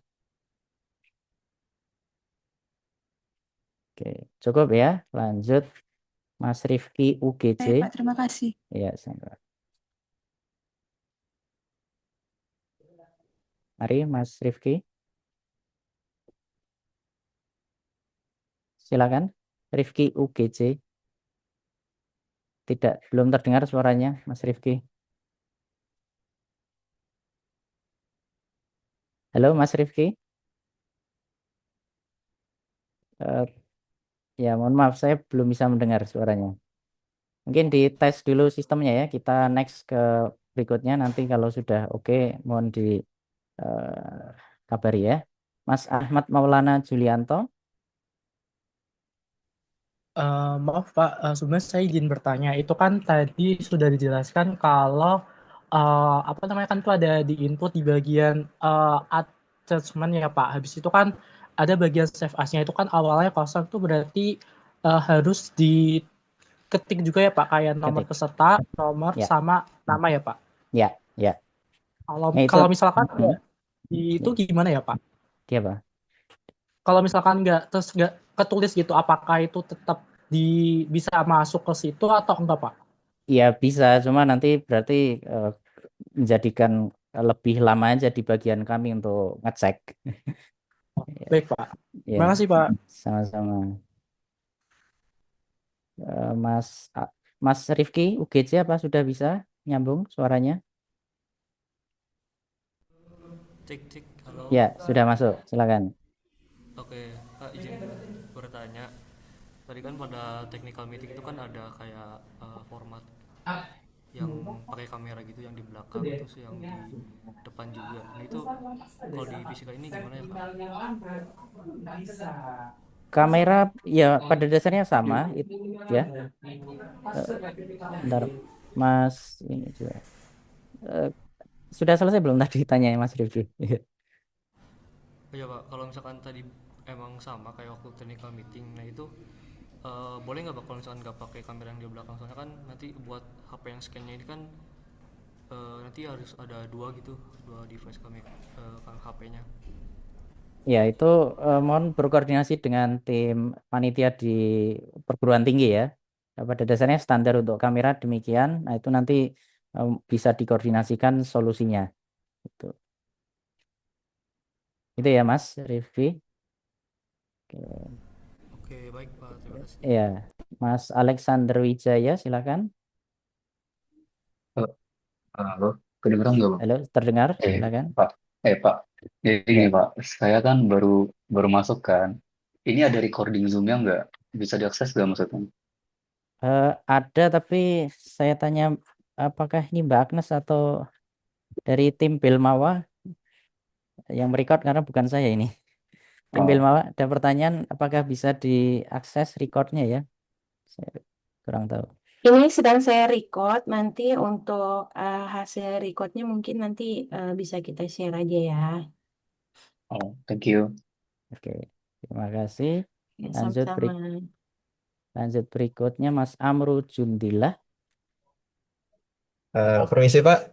Oke, cukup ya. Lanjut Mas Rifki UGC. Baik, Pak. Terima kasih. Ya, sampai. Mari Mas Rifki. Silakan. Rifki UGC. Tidak, belum terdengar suaranya Mas Rifki. Halo Mas Rifki. Eh, ya, mohon maaf saya belum bisa mendengar suaranya. Mungkin dites dulu sistemnya ya. Kita next ke berikutnya nanti kalau sudah oke mohon di kabari ya. Mas Ahmad Maulana Julianto. Maaf Pak, sebenarnya saya izin bertanya. Itu kan tadi sudah dijelaskan kalau apa namanya kan itu ada di input di bagian attachment ya Pak. Habis itu kan ada bagian save as-nya itu kan awalnya kosong itu berarti harus diketik juga ya Pak kayak nomor Ketik. peserta, nomor Ya. sama nama ya Pak. Ya, ya. Ya, itu Kalau misalkan Hmm. itu gimana ya Pak? Dia apa? Kalau misalkan nggak ketulis gitu, apakah itu tetap bisa masuk ke situ atau enggak Pak? Ya bisa, cuma nanti berarti menjadikan lebih lama aja di bagian kami untuk ngecek. Baik Pak. Ya, Terima kasih Pak. sama-sama. Mas Rifki UGC apa sudah bisa nyambung suaranya? Cek, halo. Ya, sudah masuk. Silakan. Oke, Pak izin bertanya. Tadi kan pada technical meeting itu kan ada kayak format yang pakai kamera gitu, yang di belakang terus yang di depan juga. Nah itu kalau di fisika ini gimana ya Pak? Kamera ya pada dasarnya sama itu ya. Bentar, Mas ini juga. Sudah selesai belum tadi tanya Mas Rifki? Iya Pak, kalau misalkan tadi emang sama kayak waktu technical meeting, nah itu boleh nggak Pak kalau misalkan nggak pakai kamera yang di belakang, soalnya kan nanti buat HP yang scan-nya ini kan nanti harus ada dua device kamera HP-nya. Ya, itu mohon berkoordinasi dengan tim panitia di perguruan tinggi ya. Pada dasarnya standar untuk kamera demikian. Nah, itu nanti bisa dikoordinasikan solusinya. Itu ya Mas Rifki. Oke, baik Pak, terima kasih. Ya, Mas Alexander Wijaya silakan. Halo, kedengeran nggak Bang? Halo, terdengar? Silakan. Pak, Pak, jadi gini Pak, saya kan baru masuk kan. Ini ada recording Zoom-nya nggak? Bisa diakses nggak maksudnya? Ada, tapi saya tanya apakah ini Mbak Agnes atau dari tim Belmawa yang merecord, karena bukan saya ini. Tim Belmawa, ada pertanyaan apakah bisa diakses recordnya ya? Saya kurang tahu. Ini sedang saya record, nanti untuk hasil recordnya mungkin nanti bisa kita share aja ya. Oh, thank you. Oke, terima kasih. Ya, Lanjut sama-sama. berikutnya Mas Amru Jundillah. Permisi Pak,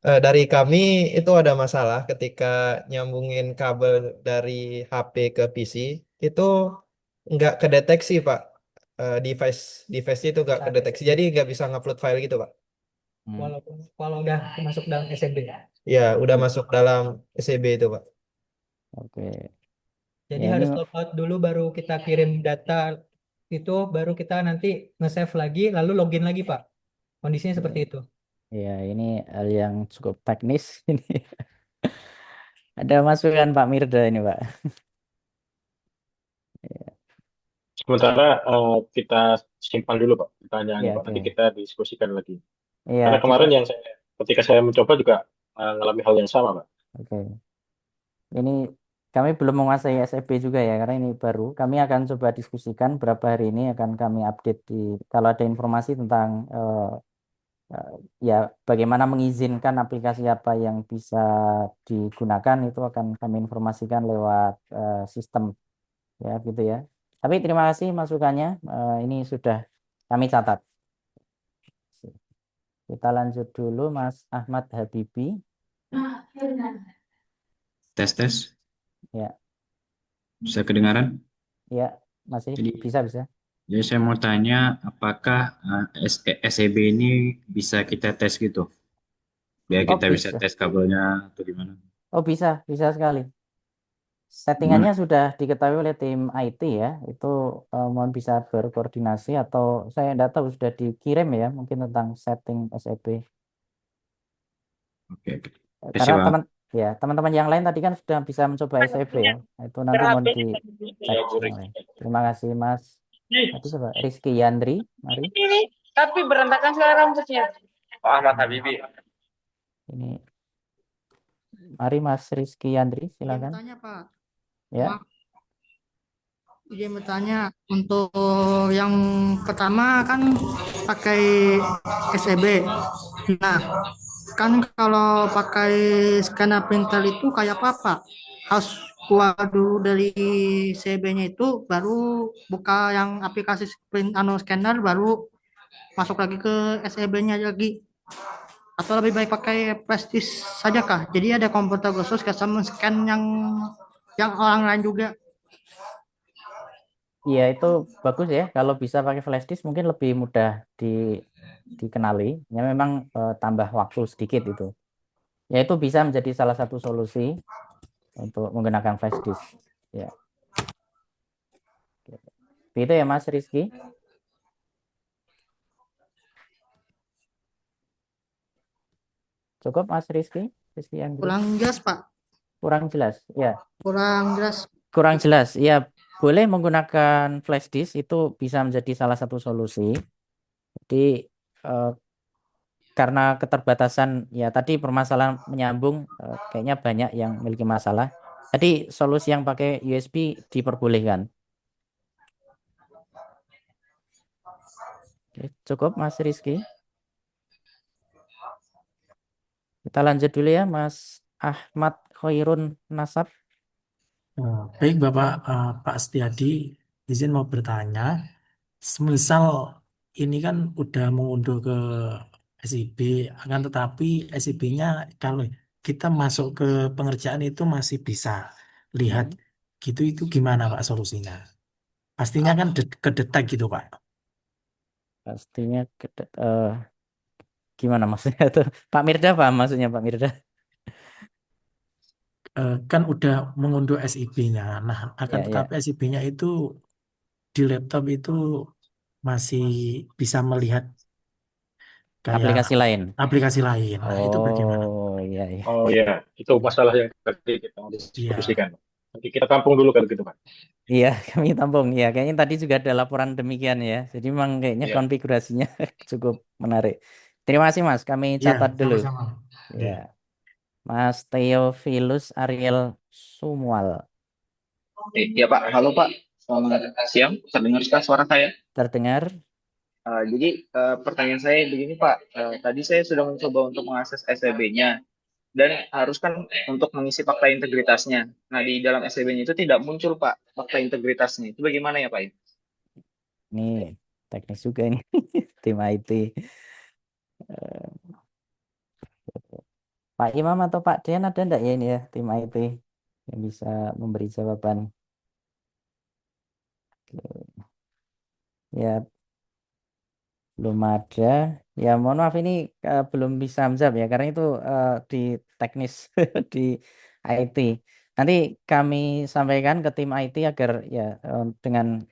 dari kami itu ada masalah ketika nyambungin kabel dari HP ke PC itu nggak kedeteksi Pak. Device itu nggak kedeteksi, jadi nggak bisa ngupload file gitu Pak. Walaupun kalau udah masuk dalam SMB. Ya, udah masuk dalam SCB itu Pak. Oke. Jadi Ya, harus ini logout dulu baru kita kirim data itu, baru kita nanti nge-save lagi lalu login lagi Pak. Kondisinya seperti itu. ya ini hal yang cukup teknis ini. Ada masukan Pak Mirda ini Pak. Sementara kita simpan dulu Pak pertanyaannya Ya, Pak. Nanti oke. kita diskusikan lagi. Iya, Karena kemarin ketika saya mencoba juga mengalami hal yang sama Pak. Oke. Ini kami belum menguasai SEP juga ya, karena ini baru. Kami akan coba diskusikan berapa hari ini, akan kami update kalau ada informasi tentang ya bagaimana mengizinkan aplikasi apa yang bisa digunakan itu akan kami informasikan lewat sistem ya gitu ya. Tapi terima kasih masukannya. Ini sudah kami catat. Kita lanjut dulu Mas Ahmad Habibi. Tes tes, Ya, bisa kedengaran? ya masih Jadi, bisa. jadi saya mau tanya, apakah SEB ini bisa kita tes gitu, biar Oh kita bisa bisa. tes kabelnya atau gimana? Oh bisa sekali. Settingannya Gimana? sudah diketahui oleh tim IT ya. Itu mohon bisa berkoordinasi atau saya tidak tahu sudah dikirim ya mungkin tentang setting SEB. Oke, oke. Kasih Karena Bang. teman-teman yang lain tadi kan sudah bisa mencoba SEB ya. Itu nanti mohon dicek yang lain. Terima kasih Mas. Tadi siapa? Rizky Yandri, mari. Tapi berantakan sekarang rambutnya. Pak Ahmad Habibi. Ini mari Mas Rizky Yandri, Izin silakan. bertanya, Pak. Ya. Maaf, izin bertanya untuk yang pertama kan pakai SEB. Nah, kan kalau pakai scanner printer itu kayak apa, Pak? Harus keluar dulu dari CB-nya itu, baru buka yang aplikasi print scanner, baru masuk lagi ke SEB-nya lagi. Atau lebih baik pakai flash disk saja kah? Jadi ada komputer khusus bisa men-scan yang orang lain juga. Iya itu bagus ya. Kalau bisa pakai flash disk mungkin lebih mudah dikenali. Ya memang tambah waktu sedikit itu. Ya itu bisa menjadi salah satu solusi untuk menggunakan flash disk. Ya. Itu ya Mas Rizky. Cukup Mas Rizky? Yang Kurang jelas, Pak. Kurang jelas, ya. Kurang jelas. Kurang jelas, ya. Boleh menggunakan flash disk itu bisa menjadi salah satu solusi. Jadi karena keterbatasan ya tadi permasalahan menyambung kayaknya banyak yang memiliki masalah. Jadi solusi yang pakai USB diperbolehkan. Oke, cukup Mas Rizky. Kita lanjut dulu ya Mas Ahmad Khairun Nasab. Baik Bapak Pak Setiadi, izin mau bertanya, semisal ini kan udah mengunduh ke SIB, akan tetapi SIB-nya kalau kita masuk ke pengerjaan itu masih bisa lihat gitu, itu gimana Pak solusinya? Pastinya kan kedetek gitu Pak. Pastinya gimana maksudnya itu? Pak Mirda paham maksudnya Pak Mirda? Kan udah mengunduh SIB-nya. Nah, akan Ya, ya. tetapi SIB-nya itu di laptop itu masih bisa melihat kayak Aplikasi lain. aplikasi lain. Nah, itu bagaimana? Oh, iya, iya. Oh ya, itu masalah yang tadi kita mau diskusikan. Nanti kita tampung dulu kan gitu Pak. Iya, kami tampung. Ya, kayaknya tadi juga ada laporan demikian ya. Jadi memang kayaknya Iya. konfigurasinya cukup menarik. Terima kasih Mas, kami Iya, catat dulu. sama-sama. Ya. Mas Theophilus Ariel Sumual. Iya Pak, halo Pak. Selamat siang, terdengar suara saya? Terdengar? Jadi pertanyaan saya begini Pak, tadi saya sudah mencoba untuk mengakses SEB-nya dan harus kan untuk mengisi fakta integritasnya. Nah di dalam SEB-nya itu tidak muncul Pak fakta integritasnya. Itu bagaimana ya Pak? Ini teknis juga ini tim IT. Pak Imam atau Pak Dian ada enggak ya ini ya tim IT yang bisa memberi jawaban? Oke. Ya belum ada. Ya mohon maaf ini belum bisa menjawab ya karena itu di teknis di IT. Nanti kami sampaikan ke tim IT agar ya dengan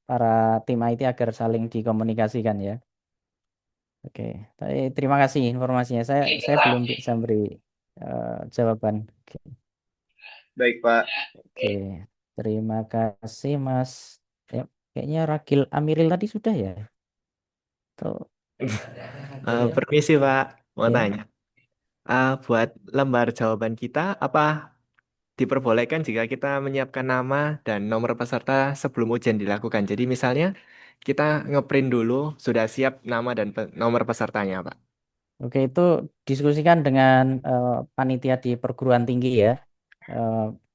para tim IT agar saling dikomunikasikan ya. Oke, terima kasih informasinya. Saya belum bisa beri jawaban. Oke. Baik Pak. Oke, terima kasih Mas. Ya, kayaknya Ragil Amiril tadi sudah ya. Tuh. Permisi Pak, mau Ya. tanya. Buat lembar jawaban kita, apa diperbolehkan jika kita menyiapkan nama dan nomor peserta sebelum ujian dilakukan? Jadi misalnya kita ngeprint dulu, sudah siap nama dan nomor pesertanya Pak. Oke, itu diskusikan dengan panitia di perguruan tinggi ya.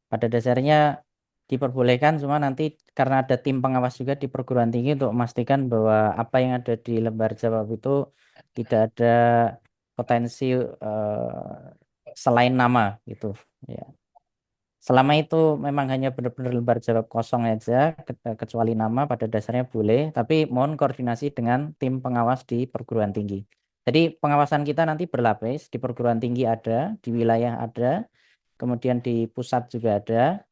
Pada dasarnya diperbolehkan, cuma nanti karena ada tim pengawas juga di perguruan tinggi untuk memastikan bahwa apa yang ada di lembar jawab itu tidak ada potensi selain nama gitu. Ya. Selama itu memang hanya benar-benar lembar jawab kosong aja, kecuali nama pada dasarnya boleh, tapi mohon koordinasi dengan tim pengawas di perguruan tinggi. Jadi pengawasan kita nanti berlapis, di perguruan tinggi ada, di wilayah ada, kemudian di pusat juga ada,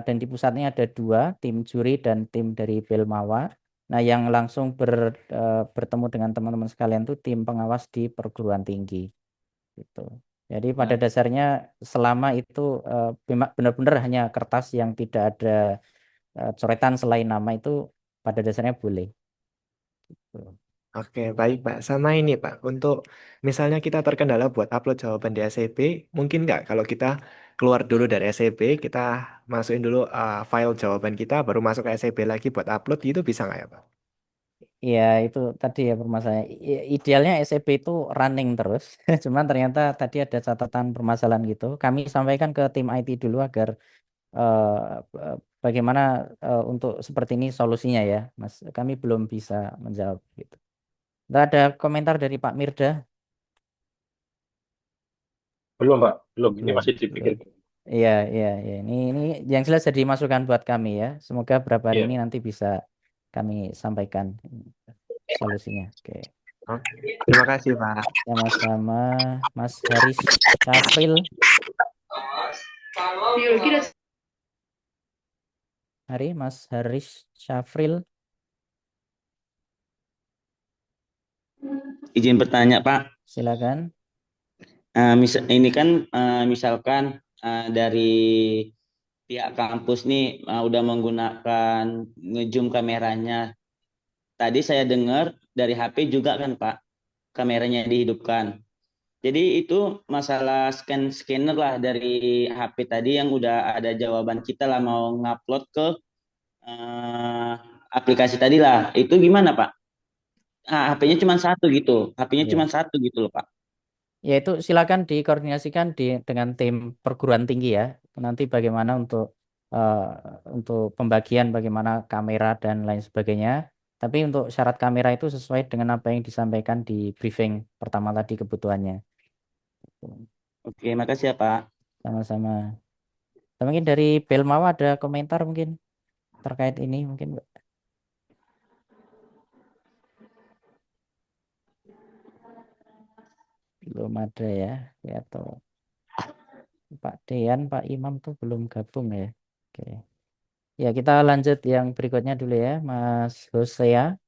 dan di pusatnya ada 2, tim juri dan tim dari Belmawa. Nah, yang langsung bertemu dengan teman-teman sekalian itu tim pengawas di perguruan tinggi. Gitu. Jadi pada dasarnya selama itu benar-benar hanya kertas yang tidak ada coretan selain nama itu pada dasarnya boleh. Gitu. Oke, baik Pak. Sama ini Pak, untuk misalnya kita terkendala buat upload jawaban di SCB, mungkin nggak kalau kita keluar dulu dari SCB, kita masukin dulu file jawaban kita, baru masuk ke SCB lagi buat upload, itu bisa nggak ya Pak? Ya itu tadi ya permasalahan. Idealnya SEB itu running terus, cuman ternyata tadi ada catatan permasalahan gitu. Kami sampaikan ke tim IT dulu agar bagaimana untuk seperti ini solusinya ya, Mas. Kami belum bisa menjawab gitu. Nggak ada komentar dari Pak Mirda? Belum, Pak. Belum. Ini Belum. masih dipikir. Iya, iya, iya. Ini yang jelas jadi masukan buat kami ya. Semoga beberapa hari Iya. ini nanti bisa kami sampaikan solusinya. Oke. Oke, terima kasih Pak. Sama-sama, Mas Haris Syafril. Hari Mas Haris Syafril. Izin bertanya, Pak. Silakan. Ini kan misalkan dari pihak kampus nih udah menggunakan nge-zoom kameranya. Tadi saya dengar dari HP juga kan, Pak, kameranya dihidupkan. Jadi itu masalah scanner lah dari HP tadi yang udah ada jawaban kita lah mau ngupload ke aplikasi tadi lah. Itu gimana, Pak? HP-nya cuma satu gitu. HP-nya Iya. cuma satu gitu loh, Pak. Ya itu silakan dikoordinasikan dengan tim perguruan tinggi ya. Nanti bagaimana untuk pembagian bagaimana kamera dan lain sebagainya. Tapi untuk syarat kamera itu sesuai dengan apa yang disampaikan di briefing pertama tadi kebutuhannya. Oke, makasih ya Pak. Sama-sama. Mungkin dari Belmawa ada komentar mungkin terkait ini mungkin, Mbak. Belum ada ya, atau Pak Dean, Pak Imam tuh belum gabung ya. Oke. Ya, kita lanjut yang berikutnya dulu ya, Mas Hosea.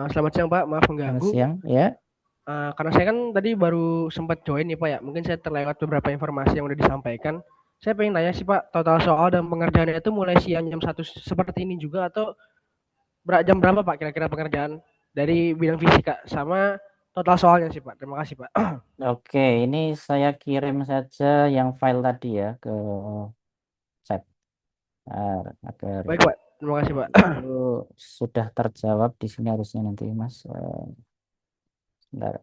Selamat siang Pak, maaf Selamat mengganggu. siang, ya. Karena saya kan tadi baru sempat join nih Pak ya, mungkin saya terlewat beberapa informasi yang udah disampaikan. Saya pengen nanya sih Pak, total soal dan pengerjaannya itu mulai siang jam 1 seperti ini juga atau jam berapa Pak kira-kira pengerjaan dari bidang fisika sama total soalnya sih Pak. Terima kasih Pak. Oke, ini saya kirim saja yang file tadi ya ke chat. Agar Baik Pak, terima kasih Pak. itu sudah terjawab di sini harusnya nanti Mas. Sebentar.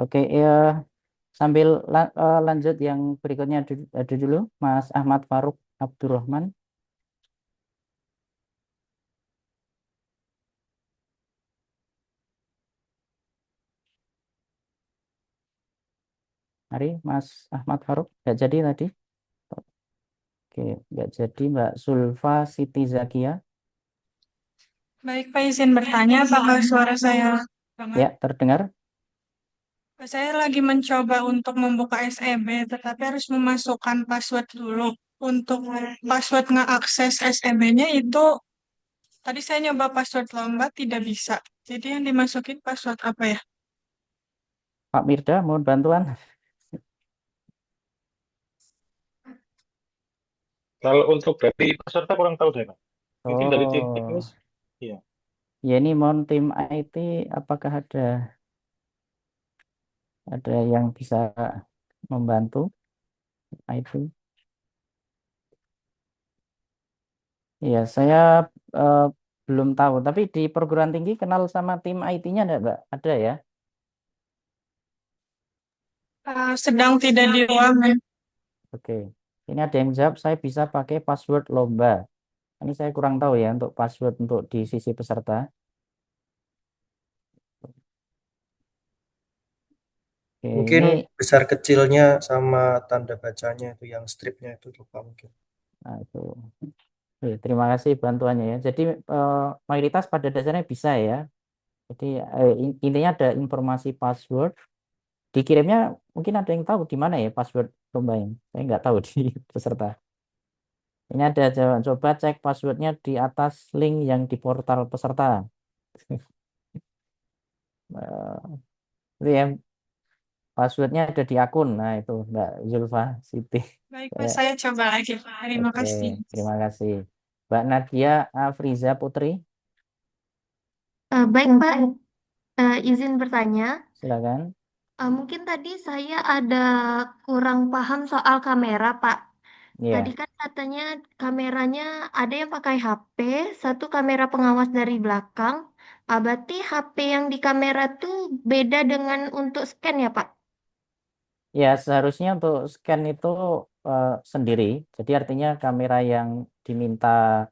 Oke, ya sambil lanjut yang berikutnya ada dulu Mas Ahmad Faruk Abdurrahman. Mari Mas Ahmad Faruk, nggak jadi tadi. Oke, nggak jadi Mbak Sulfa Siti Zakia. Baik, Pak, izin bertanya apakah suara saya dengar? Ya, terdengar. Saya lagi mencoba untuk membuka SEB, tetapi harus memasukkan password dulu. Untuk password ngeakses SEB-nya itu, tadi saya nyoba password lambat, tidak bisa. Jadi yang dimasukin password apa ya? Pak Mirda, mohon bantuan. Kalau untuk dari peserta kurang tahu deh, Pak. Mungkin dari tim Oh, teknis, iya. Ya ini mohon tim IT, apakah ada yang bisa membantu IT? Ya, saya eh, belum tahu. Tapi di perguruan tinggi kenal sama tim IT-nya enggak, Mbak? Ada ya? Sedang tidak di ruangan. Oke. Ini ada yang jawab, saya bisa pakai password lomba. Ini saya kurang tahu ya untuk password untuk di sisi peserta. Oke, Mungkin ini besar kecilnya sama tanda bacanya itu yang stripnya itu lupa mungkin. nah, itu. Oke, terima kasih bantuannya ya. Jadi mayoritas pada dasarnya bisa ya. Jadi intinya ada informasi password. Dikirimnya mungkin ada yang tahu di mana ya password lomba ini. Saya nggak tahu di peserta. Ini ada coba cek passwordnya di atas link yang di portal peserta. Itu ya passwordnya ada di akun. Nah itu Mbak Zulfa Siti. Baik, Pak, saya coba lagi, Pak. Terima Oke, kasih. terima kasih. Mbak Nadia Afriza Putri, Baik, Pak. Izin bertanya. silakan. Mungkin tadi saya ada kurang paham soal kamera, Pak. Tadi Iya. kan katanya kameranya ada yang pakai HP, satu kamera pengawas dari belakang. Berarti HP yang di kamera tuh beda dengan untuk scan ya, Pak? Ya, seharusnya untuk scan itu sendiri. Jadi artinya kamera yang diminta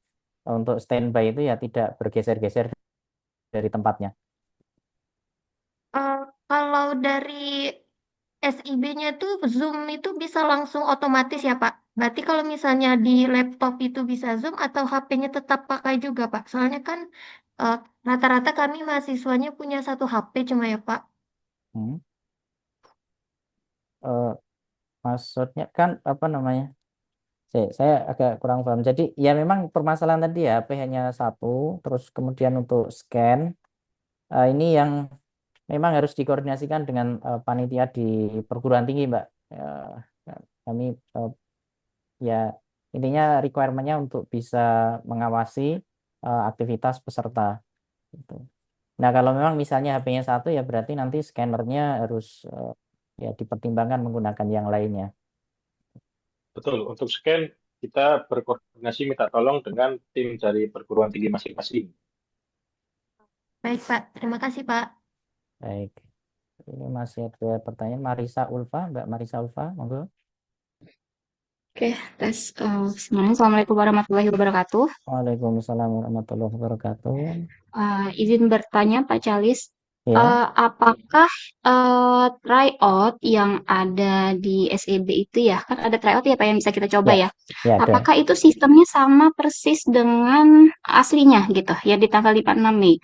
untuk standby itu ya tidak bergeser-geser dari tempatnya. Kalau dari SIB-nya tuh Zoom itu bisa langsung otomatis ya, Pak? Berarti kalau misalnya di laptop itu bisa Zoom atau HP-nya tetap pakai juga, Pak? Soalnya kan eh, rata-rata kami mahasiswanya punya satu HP cuma ya, Pak. Hmm. Eh, Maksudnya kan apa namanya? Saya agak kurang paham. Jadi ya memang permasalahan tadi ya HP hanya satu, terus kemudian untuk scan ini yang memang harus dikoordinasikan dengan panitia di perguruan tinggi, Mbak. Kami ya intinya requirement-nya untuk bisa mengawasi aktivitas peserta. Gitu. Nah kalau memang misalnya HP-nya satu ya berarti nanti scannernya harus ya dipertimbangkan menggunakan yang lainnya. Betul, untuk scan kita berkoordinasi minta tolong dengan tim dari perguruan tinggi masing-masing. Baik, Pak. Terima kasih, Pak. Baik, ini masih ada pertanyaan Marisa Ulfa, Mbak Marisa Ulfa, monggo. Oke, tes. Semuanya, Assalamualaikum warahmatullahi wabarakatuh. Waalaikumsalam warahmatullahi wabarakatuh. Izin bertanya, Pak Calis, Ya, apakah tryout yang ada di SEB itu ya, kan ada tryout ya Pak yang bisa kita coba ya, ya. ya ada. Apakah itu sistemnya sama persis dengan aslinya gitu, ya di tanggal 56 Mei?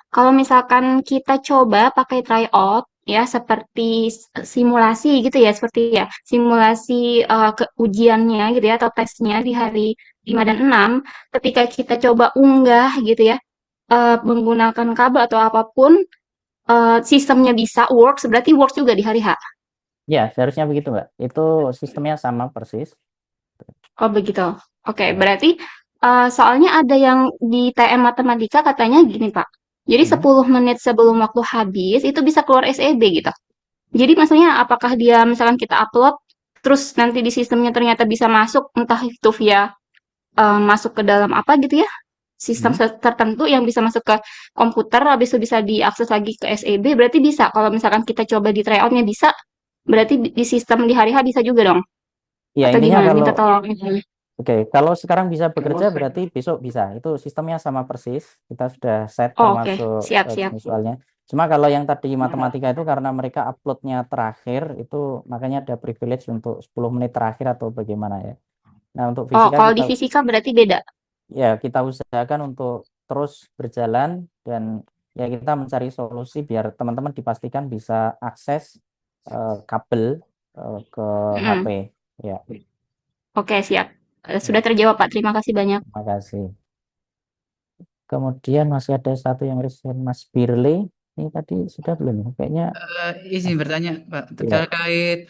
Kalau misalkan kita coba pakai tryout ya seperti simulasi gitu ya, seperti ya simulasi ujiannya gitu ya atau tesnya di hari 5 dan 6, ketika kita coba unggah gitu ya menggunakan kabel atau apapun sistemnya bisa works berarti works juga di hari H. Ya, seharusnya begitu, Mbak. Itu sistemnya sama persis. Oh begitu. Oke, Ya. berarti soalnya ada yang di TM Matematika katanya gini Pak. Jadi 10 menit sebelum waktu habis itu bisa keluar SEB gitu. Jadi maksudnya apakah dia misalkan kita upload terus nanti di sistemnya ternyata bisa masuk entah itu via masuk ke dalam apa gitu ya sistem tertentu yang bisa masuk ke komputer habis itu bisa diakses lagi ke SEB berarti bisa kalau misalkan kita coba di tryoutnya bisa berarti di sistem di hari H bisa juga dong Ya, atau intinya gimana kalau minta tolong infonya. Oke, kalau sekarang bisa bekerja berarti besok bisa. Itu sistemnya sama persis. Kita sudah set Oh, oke. termasuk Siap siap. visualnya. Cuma kalau yang tadi matematika itu karena mereka uploadnya terakhir, itu makanya ada privilege untuk 10 menit terakhir atau bagaimana ya. Nah, untuk Oh, fisika kalau kita di fisika berarti beda. ya kita usahakan untuk terus berjalan dan ya kita mencari solusi biar teman-teman dipastikan bisa akses kabel ke HP. Mm. Ya, Oke, siap. Sudah terjawab, Pak. Terima kasih banyak. terima kasih. Kemudian masih ada satu yang resign Mas Birli. Ini tadi sudah belum ya? Kayaknya Izin bertanya, Pak, Iya. terkait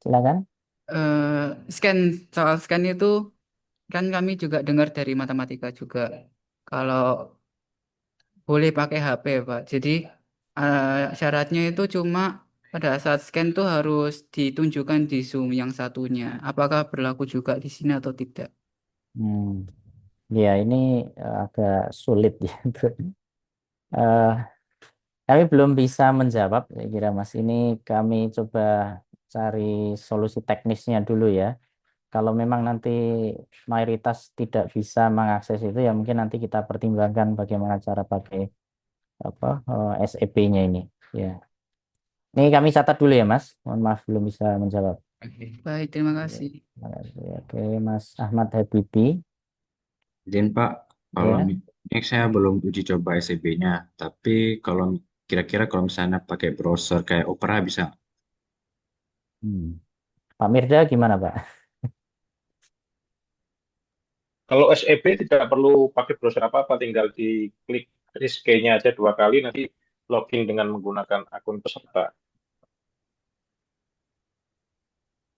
Silakan. scan soal scan itu kan kami juga dengar dari matematika juga kalau boleh pakai HP, Pak. Jadi syaratnya itu cuma pada saat scan tuh harus ditunjukkan di Zoom yang satunya. Apakah berlaku juga di sini atau tidak? Hmm. Ya, ini agak sulit ya. Eh, Kami belum bisa menjawab, saya kira Mas. Ini kami coba cari solusi teknisnya dulu ya. Kalau memang nanti mayoritas tidak bisa mengakses itu, ya mungkin nanti kita pertimbangkan bagaimana cara pakai apa SEP-nya ini. Ya, ini kami catat dulu ya Mas. Mohon maaf belum bisa menjawab. Baik, terima Ya, kasih. terima kasih. Oke, Mas Ahmad Habibi. Izin Pak, kalau Ya. ini saya belum uji coba SCB-nya, tapi kalau kira-kira kalau misalnya pakai browser kayak Opera bisa. Pak Mirda gimana Pak? Kalau SEB tidak perlu pakai browser apa-apa, tinggal diklik risky-nya aja 2 kali, nanti login dengan menggunakan akun peserta.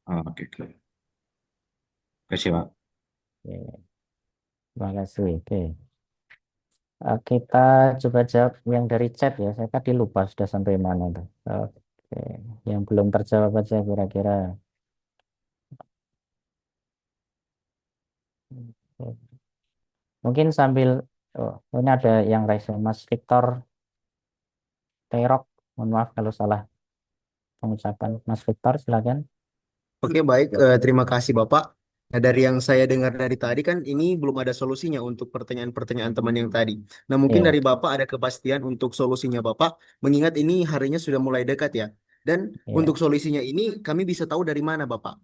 Oh, oke, oke. Terima kasih Pak. Oke, terima kasih. Oke. Kita coba jawab yang dari chat ya. Saya tadi lupa sudah sampai mana tuh. Oke, yang belum terjawab aja kira-kira. Oke. Mungkin sambil ini ada yang raise Mas Victor Terok. Mohon maaf kalau salah pengucapan. Mas Victor, silakan. Oke, baik. Terima kasih, Bapak. Nah, dari yang saya dengar dari tadi kan ini belum ada solusinya untuk pertanyaan-pertanyaan teman yang tadi. Nah, mungkin Iya, dari Bapak ada kepastian untuk solusinya Bapak, mengingat ini harinya sudah mulai dekat ya. Dan untuk iya. solusinya ini kami bisa tahu dari mana, Bapak?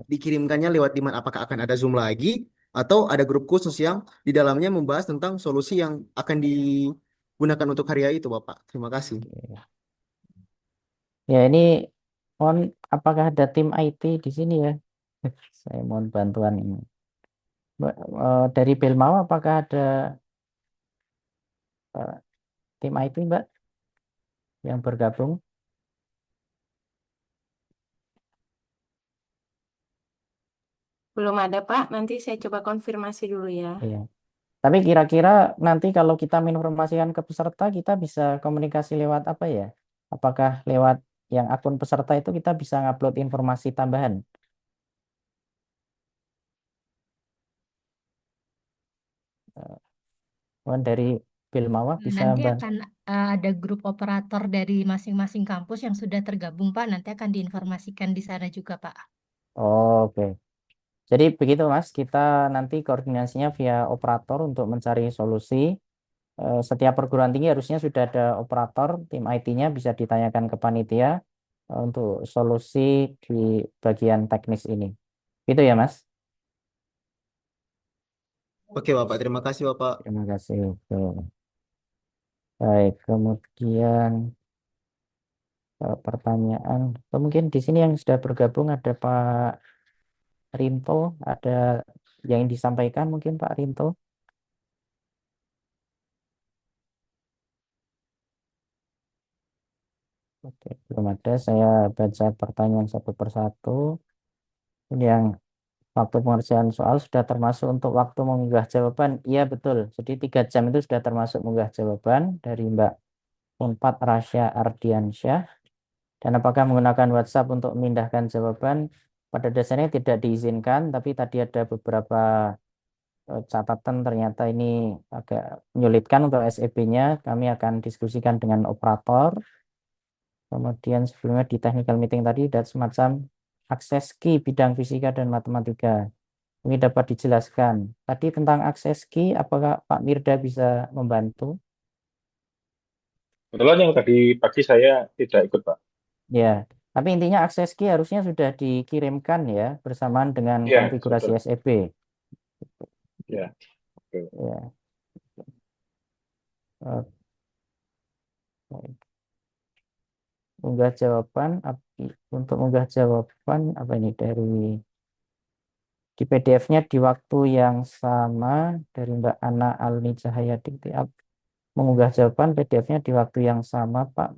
Dikirimkannya lewat di mana? Apakah akan ada Zoom lagi atau ada grup khusus yang di dalamnya membahas tentang solusi yang akan digunakan untuk hari itu, Bapak? Terima kasih. Ya, ini mohon apakah ada tim IT di sini ya? Saya mohon bantuan ini. Dari Belmau apakah ada tim IT Mbak yang bergabung? Belum ada, Pak. Nanti saya coba konfirmasi dulu ya. Iya. Tapi kira-kira nanti kalau kita menginformasikan ke peserta, kita bisa komunikasi lewat apa ya? Apakah lewat yang akun peserta itu kita bisa ngupload informasi tambahan? Dari Bilmawa bisa Nanti bantu. akan ada grup operator dari masing-masing kampus yang sudah tergabung, Pak. Nanti akan diinformasikan di sana juga, Pak. Oke. Jadi begitu Mas, kita nanti koordinasinya via operator untuk mencari solusi. Setiap perguruan tinggi harusnya sudah ada operator, tim IT-nya bisa ditanyakan ke panitia untuk solusi di bagian teknis ini. Gitu ya Mas? Oke, Bapak. Terima kasih, Bapak. Terima kasih. Tuh. Baik, kemudian pertanyaan. Atau mungkin di sini yang sudah bergabung ada Pak Rinto, ada yang disampaikan mungkin Pak Rinto. Oke, belum ada. Saya baca pertanyaan satu persatu. Yang waktu pengerjaan soal sudah termasuk untuk waktu mengunggah jawaban. Iya betul. Jadi 3 jam itu sudah termasuk mengunggah jawaban dari Mbak Unpad Rasya Ardiansyah. Dan apakah menggunakan WhatsApp untuk memindahkan jawaban? Pada dasarnya tidak diizinkan, tapi tadi ada beberapa catatan ternyata ini agak menyulitkan untuk SEB-nya. Kami akan diskusikan dengan operator. Kemudian sebelumnya di technical meeting tadi ada semacam akses key bidang fisika dan matematika. Ini dapat dijelaskan. Tadi tentang akses key, apakah Pak Mirda bisa membantu? Kebetulan yang tadi pagi saya tidak ikut, Pak. Ya, tapi intinya akses key harusnya sudah dikirimkan ya bersamaan dengan Iya, konfigurasi sudah. SEB. Ya, oke. Ya. Baik. Unggah jawaban untuk unggah jawaban apa ini dari di PDF-nya di waktu yang sama dari Mbak Ana Alni Cahaya Dikti mengunggah jawaban PDF-nya di waktu yang sama Pak.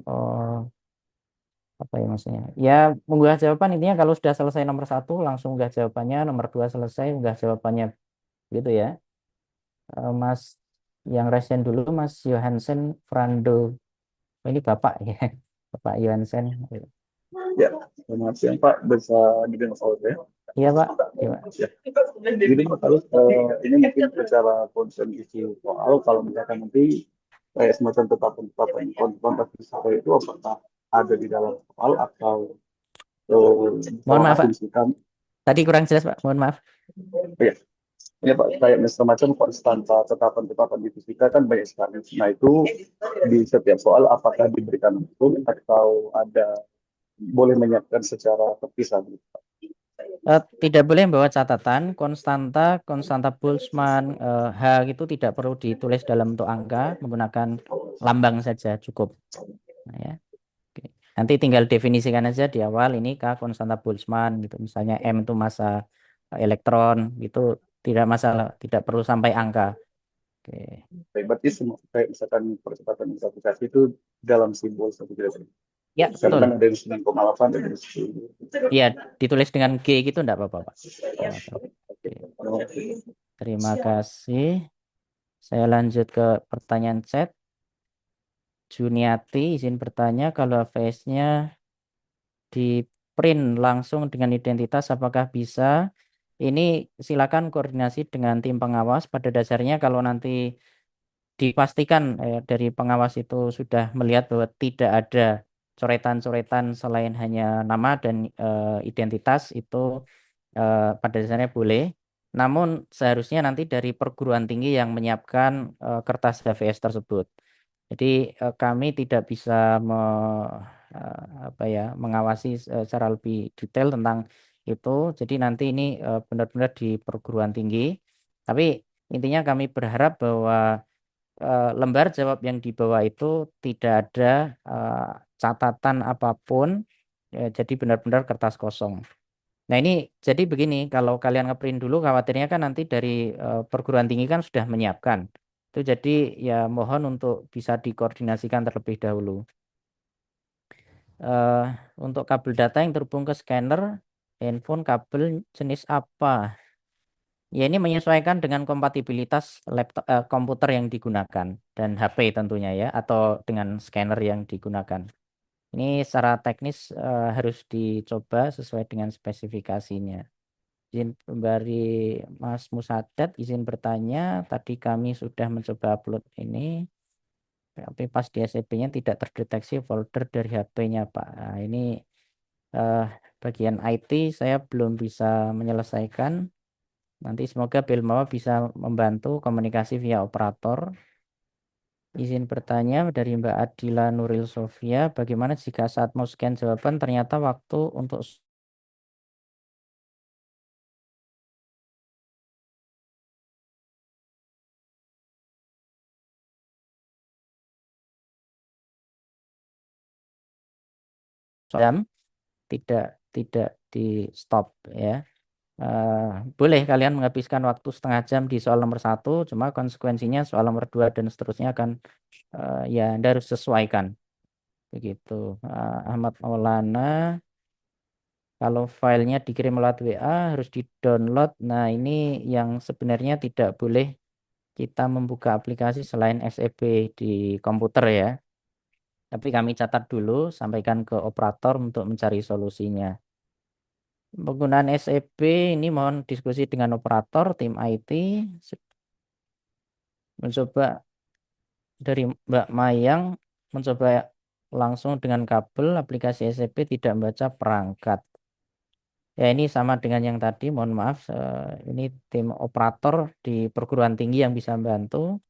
Apa ya maksudnya? Ya mengunggah jawaban intinya kalau sudah selesai nomor 1 langsung unggah jawabannya, nomor 2 selesai unggah jawabannya gitu ya. Mas yang resen dulu Mas Johansen Frando. Oh, ini Bapak ya, Bapak Johansen. Ya, selamat siang Pak, bisa didengar saya? Iya Pak. Iya, Pak. Ya. Jadi Mas Arus, ini mungkin secara concern isi soal kalau misalkan nanti kayak semacam tetapan-tetapan konteks saya itu apakah ada di dalam soal atau Mohon maaf Pak, asumsikan? tadi kurang jelas Pak, mohon maaf. Ya, ini Pak, kayak semacam konstanta tetapan-tetapan di fisika kan banyak sekali. Nah itu di setiap soal apakah diberikan langsung atau ada boleh menyiapkan secara terpisah gitu, Pak? Tidak boleh membawa catatan, konstanta Boltzmann, H itu tidak perlu ditulis dalam bentuk angka, menggunakan lambang saja cukup. Nah, ya. Oke. Nanti tinggal definisikan aja di awal ini K konstanta Boltzmann gitu. Misalnya M itu massa elektron, itu tidak masalah, tidak perlu sampai angka. Oke. Berarti semua kayak misalkan percepatan gravitasi itu dalam simbol satu kira-kira. Ya, Karena betul. kan ada yang 9,8 ada yang 10. Iya, ditulis dengan G gitu enggak apa-apa, Pak. Ya. Oke. Terima kasih. Saya lanjut ke pertanyaan chat. Juniati izin bertanya kalau face-nya di print langsung dengan identitas apakah bisa? Ini silakan koordinasi dengan tim pengawas. Pada dasarnya kalau nanti dipastikan dari pengawas itu sudah melihat bahwa tidak ada coretan-coretan selain hanya nama dan identitas itu pada dasarnya boleh. Namun seharusnya nanti dari perguruan tinggi yang menyiapkan kertas HVS tersebut. Jadi kami tidak bisa mengawasi secara lebih detail tentang itu. Jadi nanti ini benar-benar di perguruan tinggi. Tapi intinya kami berharap bahwa lembar jawab yang dibawa itu tidak ada catatan apapun, jadi benar-benar kertas kosong. Nah ini jadi begini, kalau kalian ngeprint dulu khawatirnya kan nanti dari perguruan tinggi kan sudah menyiapkan. Itu jadi ya mohon untuk bisa dikoordinasikan terlebih dahulu. Untuk kabel data yang terhubung ke scanner, handphone kabel jenis apa? Ya ini menyesuaikan dengan kompatibilitas laptop komputer yang digunakan dan HP tentunya ya, atau dengan scanner yang digunakan. Ini secara teknis harus dicoba sesuai dengan spesifikasinya. Izin kembali Mas Musadat, izin bertanya, tadi kami sudah mencoba upload ini, tapi pas di SCP-nya tidak terdeteksi folder dari HP-nya Pak. Nah, ini bagian IT saya belum bisa menyelesaikan. Nanti semoga Belmawa bisa membantu komunikasi via operator. Izin bertanya dari Mbak Adila Nuril Sofia, bagaimana jika saat mau scan jawaban ternyata waktu untuk jam tidak di stop ya. Boleh kalian menghabiskan waktu setengah jam di soal nomor 1, cuma konsekuensinya soal nomor 2 dan seterusnya akan ya Anda harus sesuaikan begitu. Ahmad Maulana, kalau filenya dikirim lewat WA harus di-download. Nah ini yang sebenarnya tidak boleh kita membuka aplikasi selain SEB di komputer ya. Tapi kami catat dulu, sampaikan ke operator untuk mencari solusinya. Penggunaan SEB ini mohon diskusi dengan operator, tim IT. Mencoba dari Mbak Mayang, mencoba langsung dengan kabel, aplikasi SEB tidak membaca perangkat. Ya ini sama dengan yang tadi, mohon maaf, ini tim operator di perguruan tinggi yang bisa membantu.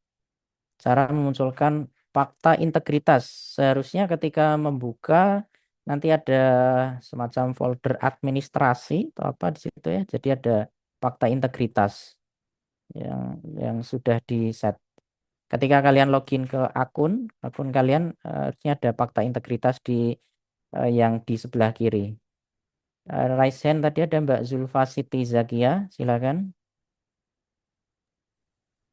Cara memunculkan fakta integritas, seharusnya ketika membuka nanti ada semacam folder administrasi atau apa di situ ya. Jadi ada fakta integritas yang sudah di set. Ketika kalian login ke akun kalian harusnya ada fakta integritas di yang di sebelah kiri. Raise hand tadi ada Mbak Zulfa Siti Zakia, silakan.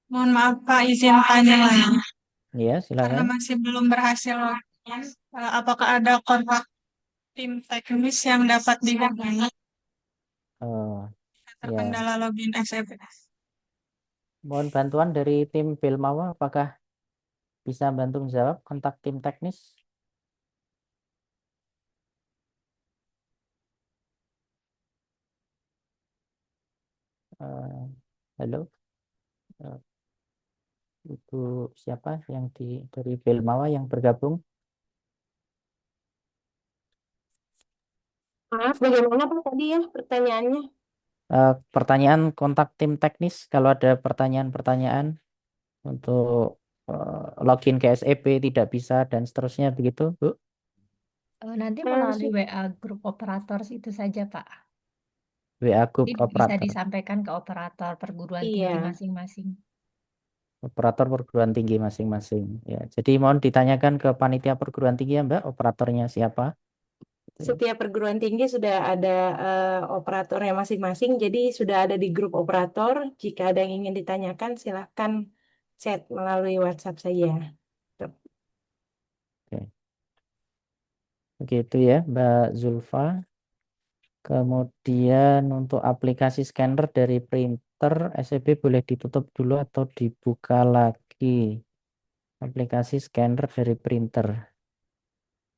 Mohon maaf Pak, izin tanya lagi. Iya, Karena silakan. masih belum berhasil login, apakah ada kontak tim teknis yang dapat dihubungi Ya. terkendala login SEB? Mohon bantuan dari tim Belmawa, apakah bisa bantu menjawab? Kontak tim teknis. Halo, Ibu siapa yang dari Belmawa yang bergabung? Maaf, bagaimana Pak tadi ya pertanyaannya? Pertanyaan kontak tim teknis kalau ada pertanyaan-pertanyaan untuk login ke SEB tidak bisa dan seterusnya begitu, Bu? Nanti Eh, melalui su- WA grup operator itu saja, Pak. WA group Jadi bisa operator, disampaikan ke operator perguruan tinggi Iya. masing-masing. operator perguruan tinggi masing-masing. Ya, jadi mohon ditanyakan ke panitia perguruan tinggi ya, Mbak, operatornya siapa? Setiap perguruan tinggi sudah ada operatornya masing-masing, jadi sudah ada di grup operator. Jika ada yang ingin ditanyakan, silahkan chat melalui WhatsApp saja. Tuh. Oke. Begitu ya, Mbak Zulfa. Kemudian untuk aplikasi scanner dari printer SEB boleh ditutup dulu atau dibuka lagi. Aplikasi scanner dari printer.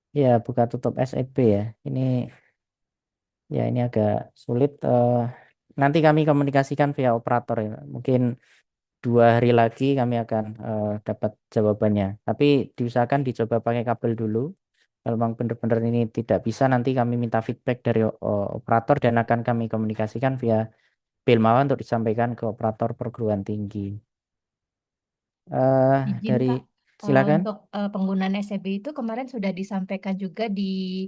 Ya, buka tutup SEB ya. Ini agak sulit. Nanti kami komunikasikan via operator ya. Mungkin 2 hari lagi kami akan dapat jawabannya. Tapi diusahakan dicoba pakai kabel dulu. Kalau memang benar-benar ini tidak bisa, nanti kami minta feedback dari operator dan akan kami komunikasikan via Belmawa untuk disampaikan ke operator perguruan tinggi. Izin, Dari Pak. silakan. Untuk penggunaan SEB itu kemarin sudah disampaikan juga di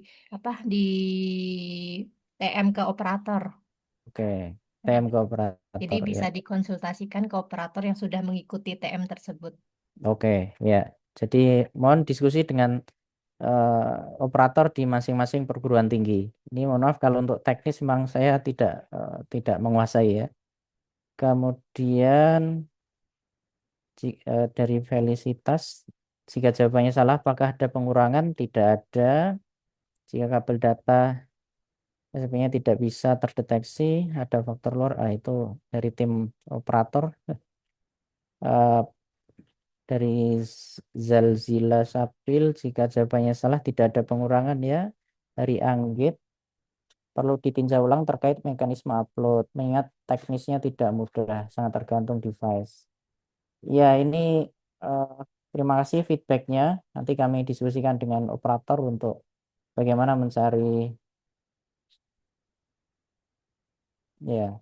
TM ke operator. Oke, TM ke Jadi operator ya. bisa dikonsultasikan ke operator yang sudah mengikuti TM tersebut. Oke, ya. Jadi mohon diskusi dengan operator di masing-masing perguruan tinggi. Ini mohon maaf kalau untuk teknis memang saya tidak menguasai ya. Kemudian dari Felicitas, jika jawabannya salah, apakah ada pengurangan? Tidak ada. Jika kabel data SPP-nya tidak bisa terdeteksi, ada faktor luar, itu dari tim operator. Eh, dari Zalzila Sapil, jika jawabannya salah tidak ada pengurangan ya. Dari Anggit, perlu ditinjau ulang terkait mekanisme upload, mengingat teknisnya tidak mudah, sangat tergantung device. Ya, ini terima kasih feedbacknya. Nanti kami diskusikan dengan operator untuk bagaimana mencari ya.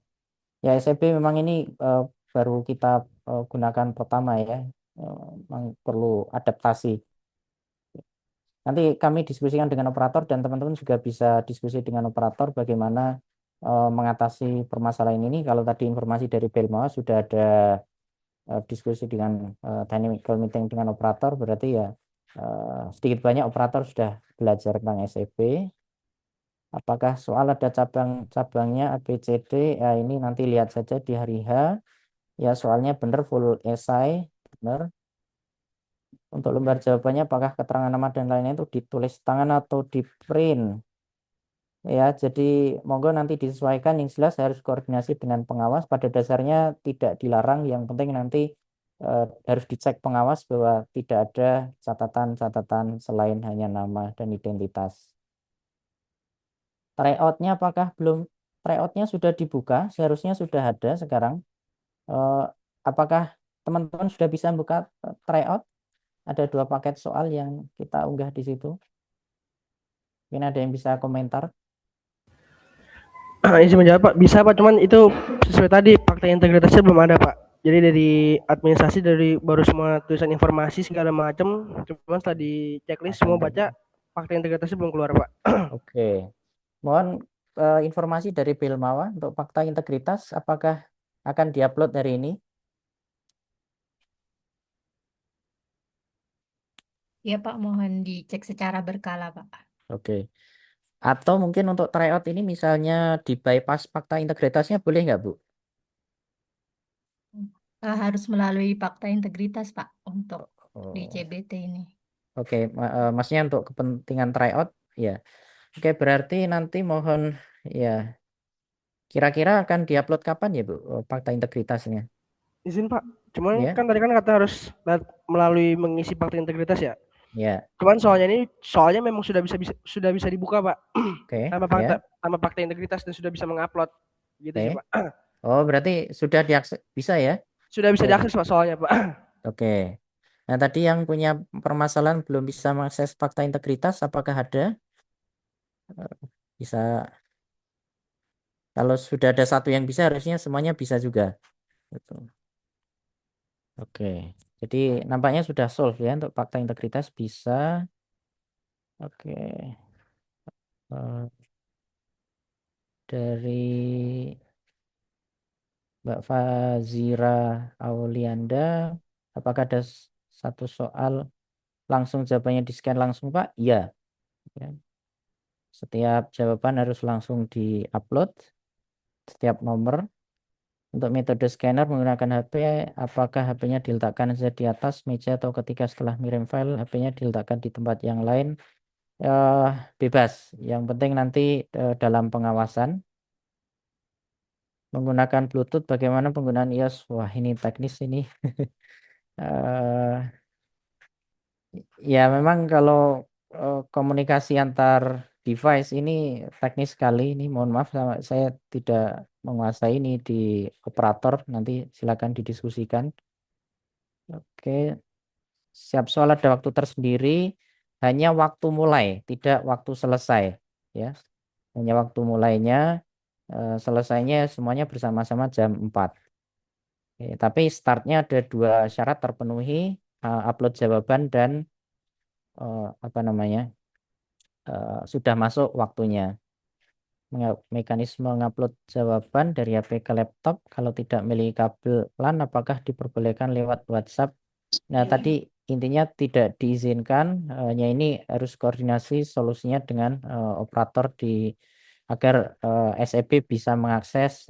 Ya, SEB memang ini baru kita gunakan pertama ya. Memang perlu adaptasi. Nanti kami diskusikan dengan operator dan teman-teman juga bisa diskusi dengan operator bagaimana mengatasi permasalahan ini. Kalau tadi informasi dari Belma sudah ada diskusi dengan dynamical meeting dengan operator, berarti ya sedikit banyak operator sudah belajar tentang SEB. Apakah soal ada cabang-cabangnya ABCD? Ya, ini nanti lihat saja di hari H. Ya, soalnya benar full esai, benar. Untuk lembar jawabannya apakah keterangan nama dan lainnya itu ditulis tangan atau di print? Ya, jadi monggo nanti disesuaikan, yang jelas harus koordinasi dengan pengawas. Pada dasarnya tidak dilarang, yang penting nanti harus dicek pengawas bahwa tidak ada catatan-catatan selain hanya nama dan identitas. Tryout-nya apakah belum? Tryout-nya sudah dibuka, seharusnya sudah ada sekarang. Apakah teman-teman sudah bisa buka tryout? Ada 2 paket soal yang kita unggah di situ. Mungkin ada yang bisa komentar. Izin menjawab Pak, bisa Pak, cuman itu sesuai tadi fakta integritasnya belum ada Pak. Jadi dari administrasi baru semua tulisan informasi segala macam, cuman setelah di checklist semua baca fakta integritasnya belum keluar Pak. Oke, mohon informasi dari Belmawa untuk fakta integritas, apakah akan diupload hari ini? Ya Pak, mohon dicek secara berkala Pak. Oke. Atau mungkin untuk tryout ini misalnya di bypass fakta integritasnya boleh nggak Bu? Harus melalui fakta integritas Pak untuk di CBT ini. Oke, maksudnya untuk kepentingan tryout ya. Oke, berarti nanti mohon ya kira-kira akan diupload kapan ya Bu fakta integritasnya? Izin Pak, cuman Ya, kan tadi kan kata harus melalui mengisi fakta integritas ya. ya, Cuman soalnya memang sudah bisa dibuka Pak, oke, tanpa fakta integritas dan sudah bisa mengupload gitu sih oke. Pak. Oh, berarti sudah diakses, bisa ya? Sudah bisa Oke, diakses Pak soalnya Pak. oke. Nah, tadi yang punya permasalahan belum bisa mengakses fakta integritas, apakah ada? Bisa, kalau sudah ada satu yang bisa, harusnya semuanya bisa juga. Gitu. Oke, jadi nampaknya sudah solve ya untuk fakta integritas bisa. Oke, Eh, dari Mbak Fazira Aulianda, apakah ada satu soal langsung jawabannya di scan langsung Pak? Iya. Ya. Setiap jawaban harus langsung di-upload, setiap nomor. Untuk metode scanner menggunakan HP, apakah HP-nya diletakkan saja di atas meja atau ketika setelah mirim file, HP-nya diletakkan di tempat yang lain? Bebas. Yang penting nanti dalam pengawasan. Menggunakan Bluetooth, bagaimana penggunaan iOS? Wah, ini teknis ini. Eh, ya memang kalau komunikasi antar device ini teknis sekali. Ini mohon maaf saya tidak menguasai ini di operator. Nanti silakan didiskusikan. Oke, siap soal ada waktu tersendiri. Hanya waktu mulai, tidak waktu selesai. Ya, hanya waktu mulainya. Selesainya semuanya bersama-sama jam 4. Oke, tapi startnya ada 2 syarat terpenuhi, upload jawaban dan apa namanya sudah masuk waktunya. Mekanisme mengupload jawaban dari HP ke laptop kalau tidak memiliki kabel LAN, apakah diperbolehkan lewat WhatsApp? Nah, tadi intinya tidak diizinkan, hanya ini harus koordinasi solusinya dengan operator agar SEB bisa mengakses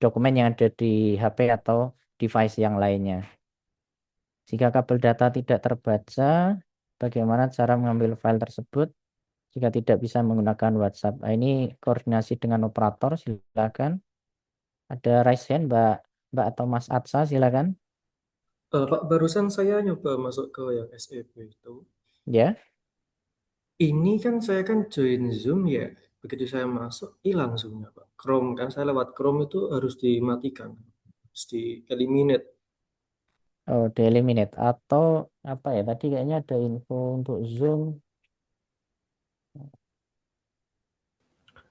dokumen yang ada di HP atau device yang lainnya. Jika kabel data tidak terbaca, bagaimana cara mengambil file tersebut? Jika tidak bisa menggunakan WhatsApp. Nah, ini koordinasi dengan operator, silakan. Ada raise hand, Mbak atau Mas Atsa, silakan. Pak, barusan saya nyoba masuk ke yang SEB itu. Ya. Ini kan saya kan join Zoom ya. Begitu saya masuk, hilang Zoom-nya, Pak. Chrome kan saya lewat Chrome itu harus dimatikan. Harus di eliminate. Oh, di-eliminate. Atau apa ya, tadi kayaknya ada info untuk Zoom.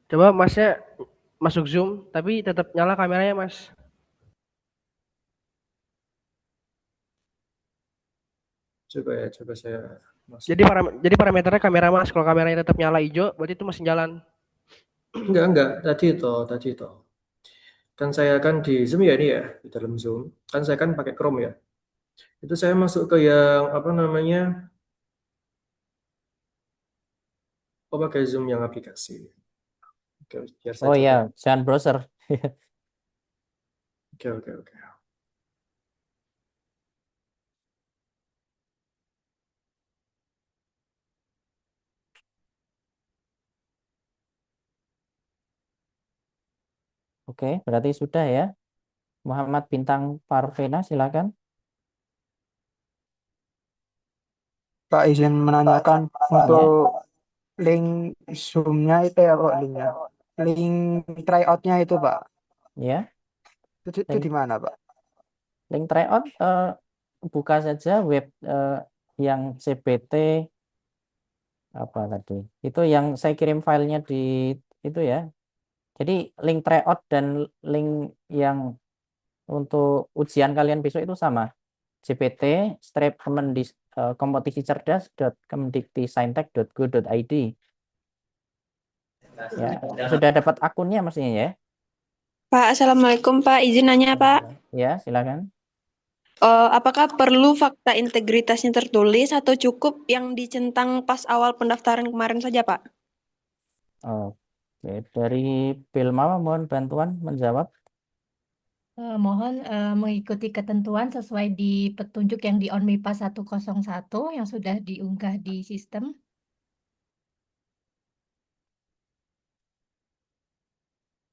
Coba Masnya masuk Zoom tapi tetap nyala kameranya Mas. Coba saya masuk. Jadi parameternya kamera Mas, kalau kameranya tetap nyala hijau berarti itu masih jalan. Enggak, tadi itu. Kan saya kan di Zoom ya ini ya, di dalam Zoom. Kan saya kan pakai Chrome ya. Itu saya masuk ke yang apa namanya? Pakai Zoom yang aplikasi. Oke, biar saya Oh coba. ya, jangan browser. Oke. Oke, berarti sudah ya. Muhammad Bintang Parvena, silakan. Pak, izin menanyakan untuk link Zoom-nya itu ya kok linknya. Link tryout-nya itu Pak. Ya. Itu di mana Pak? Link tryout buka saja web yang CPT apa tadi. Itu yang saya kirim filenya di itu ya. Jadi link tryout dan link yang untuk ujian kalian besok itu sama. cpt-kompetisicerdas.kemendiktisaintek.go.id. Ya, sudah dapat akunnya mestinya ya. Pak, Assalamualaikum Pak. Izin nanya Pak. Ya, silakan. Apakah perlu fakta integritasnya tertulis atau cukup yang dicentang pas awal pendaftaran kemarin saja Pak? Oke, dari Pilma mohon bantuan menjawab. Mohon mengikuti ketentuan sesuai di petunjuk yang di ONMIPA 101 yang sudah diunggah di sistem.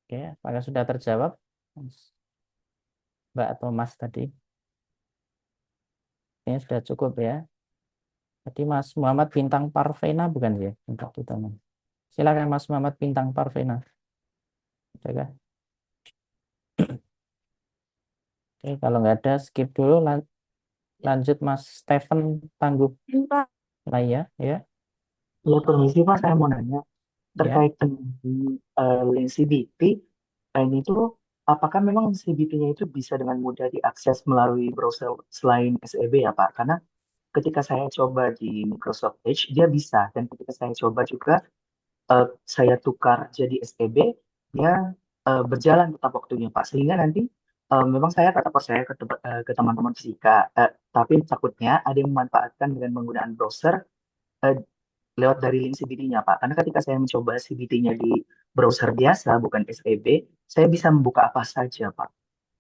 Oke, apakah sudah terjawab? Mbak atau Mas tadi. Ini sudah cukup ya. Tadi Mas Muhammad Bintang Parvena bukan ya? Untuk utama. Silakan Mas Muhammad Bintang Parvena. Jaga. Oke, kalau nggak ada skip dulu, lanjut Mas Stephen Tangguh Pak. Laya ya. Ya, permisi Pak, saya mau nanya Ya. terkait dengan link CBT. Ini itu apakah memang CBT-nya itu bisa dengan mudah diakses melalui browser selain SEB ya Pak? Karena ketika saya coba di Microsoft Edge, dia bisa. Dan ketika saya coba juga, saya tukar jadi SEB, dia berjalan tetap waktunya Pak. Sehingga nanti memang saya tetap percaya ke teman-teman fisika. Tapi takutnya ada yang memanfaatkan dengan menggunakan browser eh, lewat dari link CBT-nya Pak. Karena ketika saya mencoba CBT-nya di browser biasa, bukan SEB, saya bisa membuka apa saja Pak.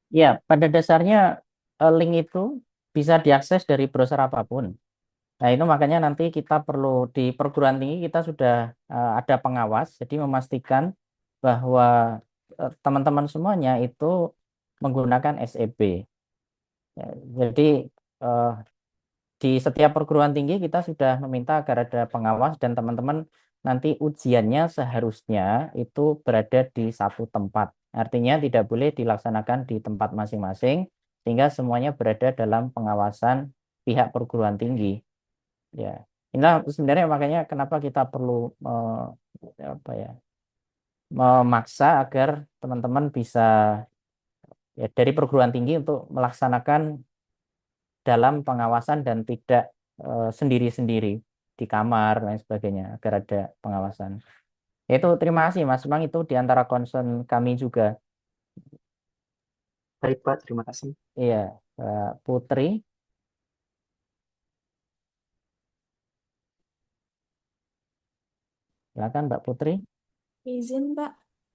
Ya, pada dasarnya link itu bisa diakses dari browser apapun. Nah, itu makanya nanti kita perlu di perguruan tinggi kita sudah ada pengawas, jadi memastikan bahwa teman-teman semuanya itu menggunakan SEB. Ya, jadi eh, di setiap perguruan tinggi kita sudah meminta agar ada pengawas dan teman-teman nanti ujiannya seharusnya itu berada di satu tempat. Artinya tidak boleh dilaksanakan di tempat masing-masing sehingga semuanya berada dalam pengawasan pihak perguruan tinggi. Ya, inilah sebenarnya makanya kenapa kita perlu apa ya, memaksa agar teman-teman bisa ya, dari perguruan tinggi untuk melaksanakan dalam pengawasan dan tidak sendiri-sendiri di kamar dan lain sebagainya agar ada pengawasan. Itu terima kasih Mas, memang itu di antara concern kami juga. Baik Pak, terima kasih. Iya, Putri. Silakan Mbak Putri. Izin, Pak.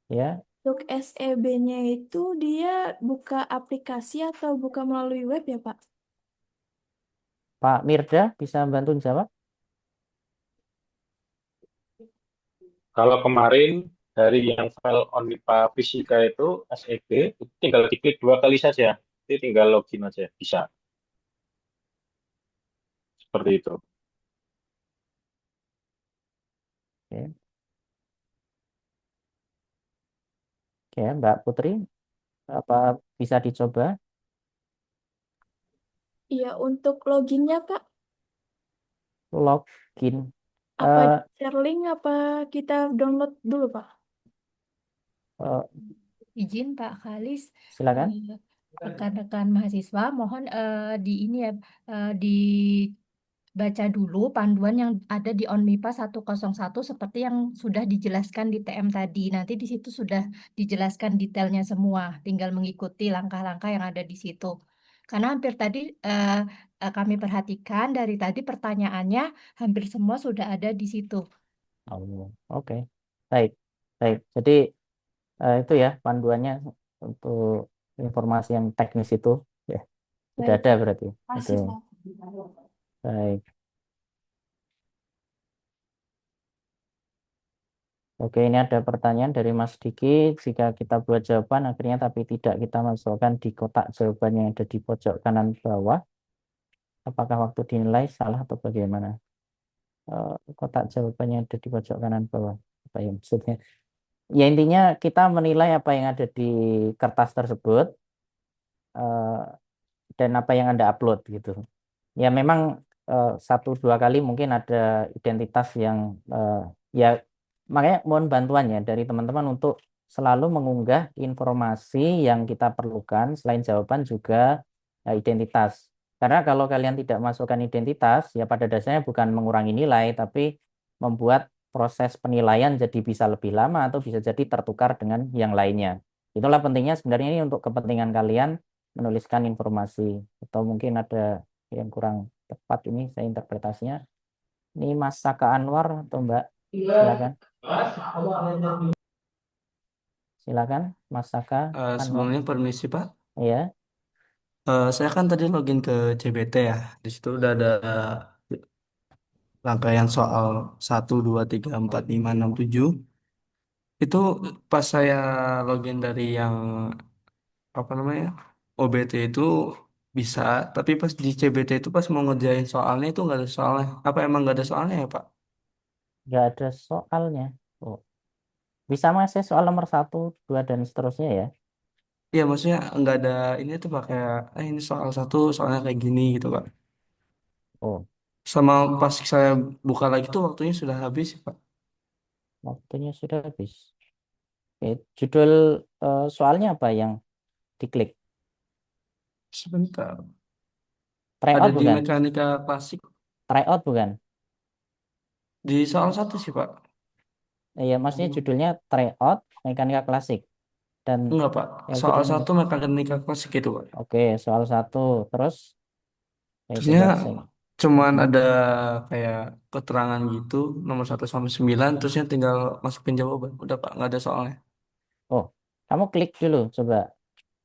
Ya, Untuk SEB-nya itu dia buka aplikasi atau buka melalui web ya, Pak? Pak Mirda bisa bantu jawab? Kalau kemarin dari yang file ONMIPA Fisika itu SEB, itu tinggal diklik 2 kali saja. Jadi tinggal login aja, bisa. Seperti itu. Oke. Oke, Mbak Putri, apa bisa dicoba? Iya, untuk loginnya, Pak. Login. Apa Eh, share link apa kita download dulu, Pak? eh, Izin Pak Khalis, silakan. rekan-rekan mahasiswa mohon di ini ya dibaca dulu panduan yang ada di ONMIPA 101 seperti yang sudah dijelaskan di TM tadi. Nanti di situ sudah dijelaskan detailnya semua, tinggal mengikuti langkah-langkah yang ada di situ. Karena hampir tadi kami perhatikan dari tadi pertanyaannya hampir semua sudah ada di situ. Oh, oke. Baik. Baik. Jadi itu ya panduannya untuk informasi yang teknis itu ya sudah Baik, ada berarti. masih, Oke. Pak. Baik. Oke, ini ada pertanyaan dari Mas Diki. Jika kita buat jawaban akhirnya tapi tidak kita masukkan di kotak jawaban yang ada di pojok kanan bawah, apakah waktu dinilai salah atau bagaimana? Kotak jawabannya ada di pojok kanan bawah. Apa ya maksudnya? Ya intinya kita menilai apa yang ada di kertas tersebut eh, dan apa yang Anda upload gitu. Ya memang satu dua kali mungkin ada identitas yang ya makanya mohon bantuannya dari teman-teman untuk selalu mengunggah informasi yang kita perlukan selain jawaban juga identitas. Karena kalau kalian tidak masukkan identitas ya pada dasarnya bukan mengurangi nilai tapi membuat proses penilaian jadi bisa lebih lama atau bisa jadi tertukar dengan yang lainnya. Itulah pentingnya sebenarnya ini untuk kepentingan kalian menuliskan informasi atau mungkin ada yang kurang tepat ini saya interpretasinya. Ini Mas Saka Anwar atau Mbak? Silakan. Silakan Mas Saka Anwar. Sebelumnya permisi Pak. Iya. Saya kan tadi login ke CBT ya. Di situ udah ada rangkaian soal 1, 2, 3, 4, 5, 6, 7. Itu pas saya login dari yang apa namanya OBT itu bisa, tapi pas di CBT itu pas mau ngerjain soalnya itu nggak ada soalnya. Apa emang nggak ada soalnya ya, Pak? Nggak ada soalnya. Oh, bisa mengakses soal nomor 1, 2, dan seterusnya ya. Iya, maksudnya nggak ada ini tuh Pak, kayak ini soal satu soalnya kayak gini gitu Pak. Oh, Sama pas saya buka lagi tuh waktunya sudah habis Pak. waktunya sudah habis. Oke, judul soalnya apa yang diklik? Sebentar. Ada Tryout di bukan? mekanika klasik Tryout bukan? di soal satu sih Pak. Iya, maksudnya judulnya Tryout Mekanika Klasik. Dan Enggak Pak. yang Soal judulnya satu mekanika klasik itu Pak. oke, soal 1. Terus saya Terusnya coba saya. cuman ada kayak keterangan gitu nomor 1 sampai 9, terusnya tinggal masukin jawaban. Udah Pak, nggak ada soalnya. Oh, kamu klik dulu, coba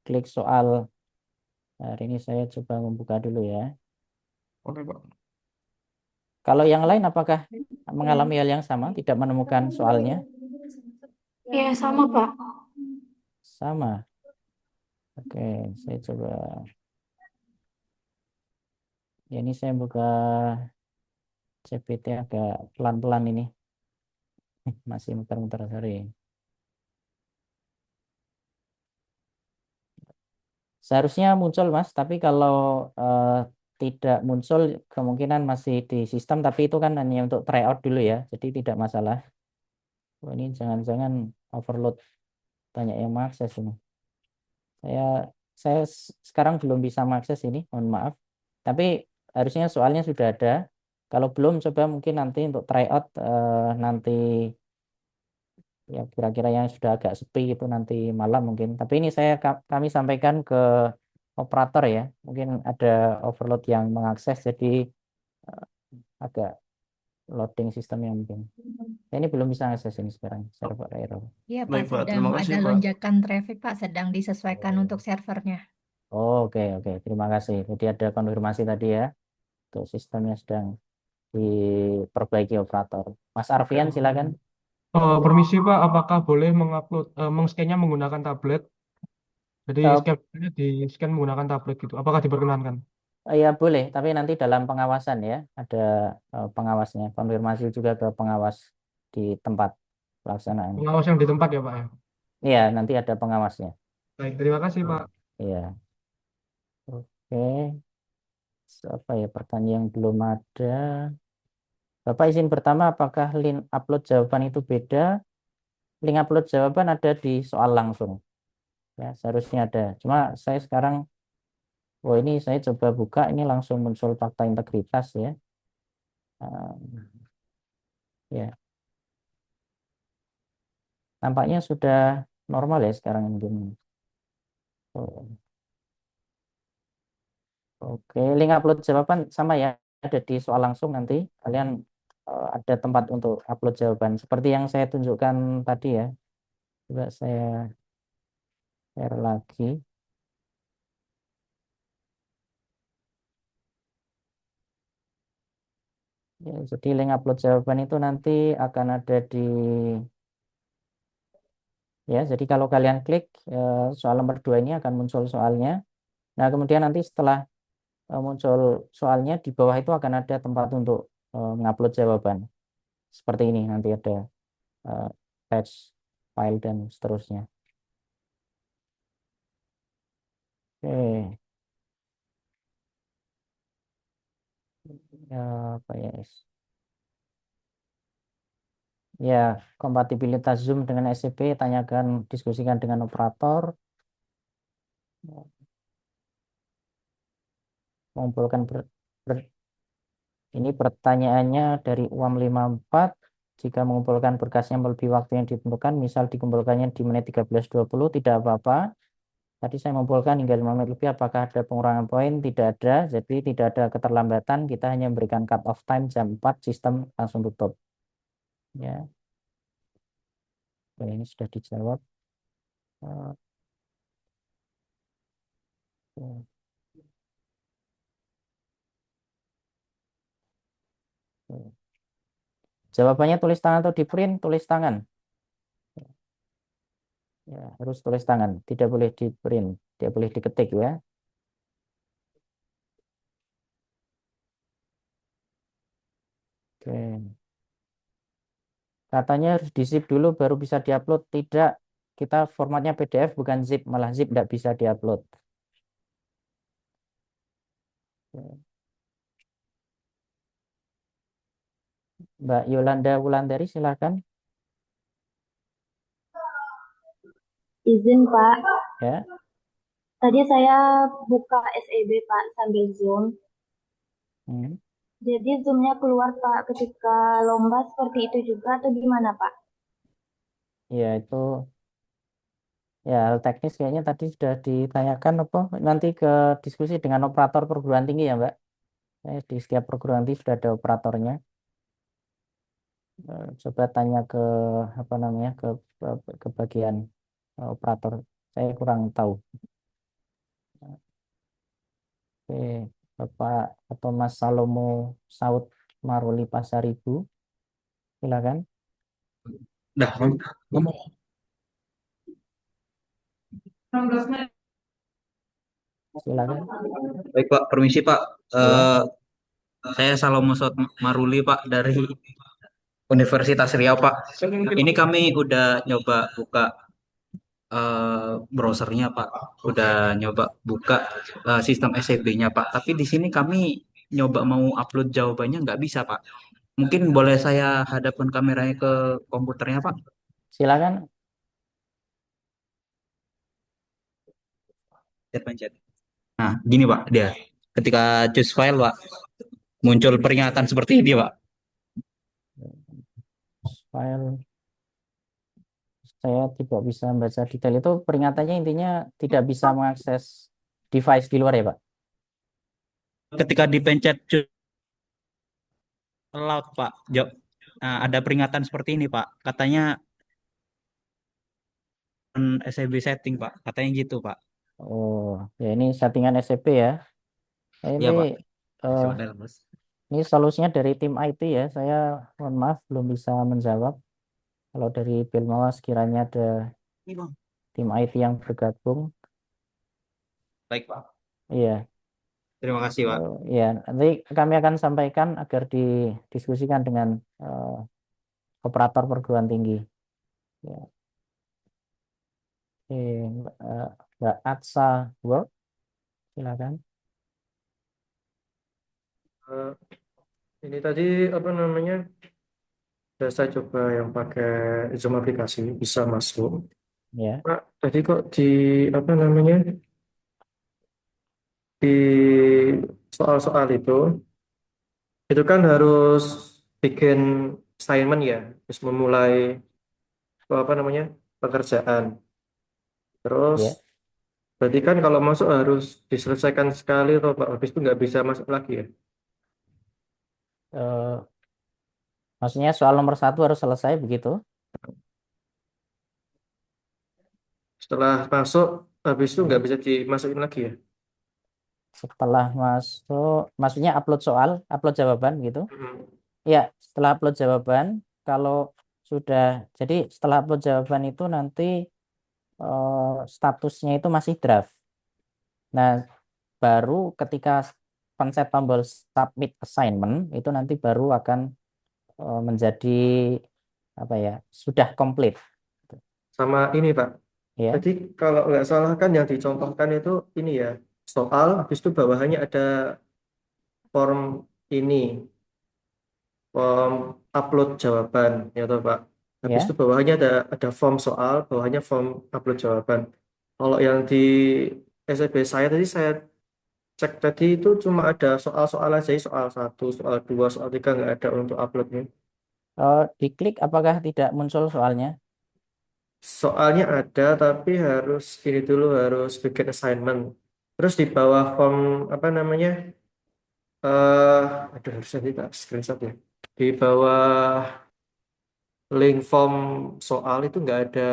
klik soal. Hari ini saya coba membuka dulu ya. Oke Pak. Kalau yang lain apakah mengalami hal yang sama, tidak menemukan soalnya? Ya, sama, Pak. Sama. Oke, saya coba. Ya, ini saya buka CPT agak pelan-pelan ini. Masih muter-muter, sorry. Seharusnya muncul, Mas, tapi kalau tidak muncul, kemungkinan masih di sistem, tapi itu kan hanya untuk tryout dulu ya, jadi tidak masalah. Oh, ini jangan-jangan overload, banyak yang mengakses ini. Saya sekarang belum bisa mengakses ini, mohon maaf. Tapi harusnya soalnya sudah ada. Kalau belum, coba mungkin nanti untuk tryout nanti ya kira-kira yang sudah agak sepi itu nanti malam mungkin. Tapi ini kami sampaikan ke operator ya. Mungkin ada overload yang mengakses jadi eh, agak loading sistemnya mungkin. Ini belum bisa akses ini sekarang server error. Iya, Pak, Baik Pak, sedang terima kasih ada Pak. lonjakan traffic, Pak, sedang disesuaikan untuk servernya. Oh, oke, oke, terima kasih. Jadi ada konfirmasi tadi ya, untuk sistemnya sedang diperbaiki operator. Mas Arfian, silakan. Permisi Pak, apakah boleh mengupload, mengscan-nya menggunakan tablet? Jadi Eh, scan di scan menggunakan tablet gitu. Apakah diperkenankan? Ya boleh, tapi nanti dalam pengawasan ya, ada pengawasnya. Konfirmasi juga ke pengawas di tempat pelaksanaan. Pengawas yang di tempat ya Pak ya. Iya, nanti ada pengawasnya. Baik, terima kasih Pak. Iya, oke. Apa ya pertanyaan yang belum ada? Bapak izin pertama, apakah link upload jawaban itu beda? Link upload jawaban ada di soal langsung. Ya, seharusnya ada. Cuma saya sekarang, oh ini saya coba buka, ini langsung muncul fakta integritas ya. Ya, nampaknya sudah normal ya sekarang mungkin. Oh, oke, link upload jawaban sama ya, ada di soal langsung nanti. Kalian ada tempat untuk upload jawaban. Seperti yang saya tunjukkan tadi ya. Coba saya share lagi. Ya, jadi link upload jawaban itu nanti akan ada di ya. Jadi kalau kalian klik soal nomor 2 ini akan muncul soalnya. Nah, kemudian nanti setelah muncul soalnya di bawah itu akan ada tempat untuk mengupload jawaban. Seperti ini nanti ada text file dan seterusnya. Oke. Ya, apa ya, guys? Ya, kompatibilitas Zoom dengan SCP, tanyakan, diskusikan dengan operator. Mengumpulkan ini pertanyaannya dari UAM 54. Jika mengumpulkan berkasnya melebihi waktu yang ditentukan, misal dikumpulkannya di menit 13.20, tidak apa-apa. Tadi saya mengumpulkan hingga 5 menit lebih, apakah ada pengurangan poin? Tidak ada, jadi tidak ada keterlambatan. Kita hanya memberikan cut off time jam 4, sistem langsung tutup. Ya, ini sudah dijawab. Eh, oke. Jawabannya tulis tangan atau di print? Tulis tangan. Ya, harus tulis tangan, tidak boleh di print, tidak boleh diketik ya. Oke. Katanya harus di zip dulu baru bisa diupload. Tidak, kita formatnya PDF bukan zip, malah zip tidak bisa diupload. Oke. Mbak Yolanda Wulandari, silakan. Izin Pak, Ya. tadi saya buka SEB Pak sambil Zoom. Hmm. Jadi Zoom-nya keluar Pak ketika lomba seperti itu juga atau gimana Pak? Ya, itu ya hal teknis kayaknya tadi sudah ditanyakan apa nanti ke diskusi dengan operator perguruan tinggi ya Mbak. Di setiap perguruan tinggi sudah ada operatornya. Coba tanya ke apa namanya ke bagian operator. Saya kurang tahu. Oke, Bapak atau Mas Salomo Saud Maruli Pasaribu, silakan. Dah, ngomong. Silakan. Baik Pak, permisi Pak. Ya. Saya Salomo Saud Maruli Pak dari Universitas Riau Pak. Ini kami udah nyoba buka browsernya Pak. Udah nyoba buka sistem SCB-nya Pak. Tapi di sini kami nyoba mau upload jawabannya nggak bisa Pak. Mungkin boleh saya hadapkan kameranya ke komputernya Pak? Silakan. Pencet. Nah, gini Pak, dia. Ketika choose file Pak, muncul peringatan seperti ini Pak. File. Saya tidak bisa membaca detail itu. Peringatannya intinya tidak bisa mengakses device di luar ya Pak? Ketika dipencet choose allowed Pak, nah, ada peringatan seperti ini Pak. Katanya SCB setting Pak, katanya gitu Pak. Oh, ya ini settingan SCP ya. Iya Pak. Ini solusinya dari tim IT ya. Saya mohon maaf belum bisa menjawab. Kalau dari Bilmawas kiranya ada tim IT yang bergabung. Baik Pak. Iya. Terima kasih Pak. Ya, nanti kami akan sampaikan agar didiskusikan dengan operator perguruan tinggi. Ya. Oke, Mbak Atsa Work, silakan. Ini tadi apa namanya? Sudah saya coba yang pakai Zoom aplikasi bisa masuk. Ya. Pak, tadi kok di apa namanya? Di soal-soal itu kan harus bikin assignment ya, terus memulai apa namanya? Pekerjaan. Terus Ya. berarti kan kalau masuk harus diselesaikan sekali atau Pak, habis itu nggak bisa masuk lagi ya? Maksudnya soal nomor 1 harus selesai begitu? Setelah masuk, habis itu nggak bisa dimasukin lagi ya? Setelah masuk, maksudnya upload jawaban gitu? Ya, setelah upload jawaban, kalau sudah, jadi setelah upload jawaban itu nanti statusnya itu masih draft. Nah, baru ketika pencet tombol submit assignment itu nanti baru akan menjadi apa ya, sudah komplit. Sama ini Pak. Ya. Jadi kalau nggak salah kan yang dicontohkan itu ini ya, soal, habis itu bawahannya ada form ini, form upload jawaban, ya toh Pak. Habis Ya. itu bawahnya ada form soal, bawahnya form upload jawaban. Kalau yang di SEB saya tadi saya cek tadi itu cuma ada soal-soal aja, soal 1, soal 2, soal 3 nggak ada untuk uploadnya. Diklik apakah tidak muncul soalnya? Soalnya ada, tapi harus ini dulu harus bikin assignment. Terus di bawah form apa namanya? Aduh harusnya kita screenshot ya. Di bawah link form soal itu nggak ada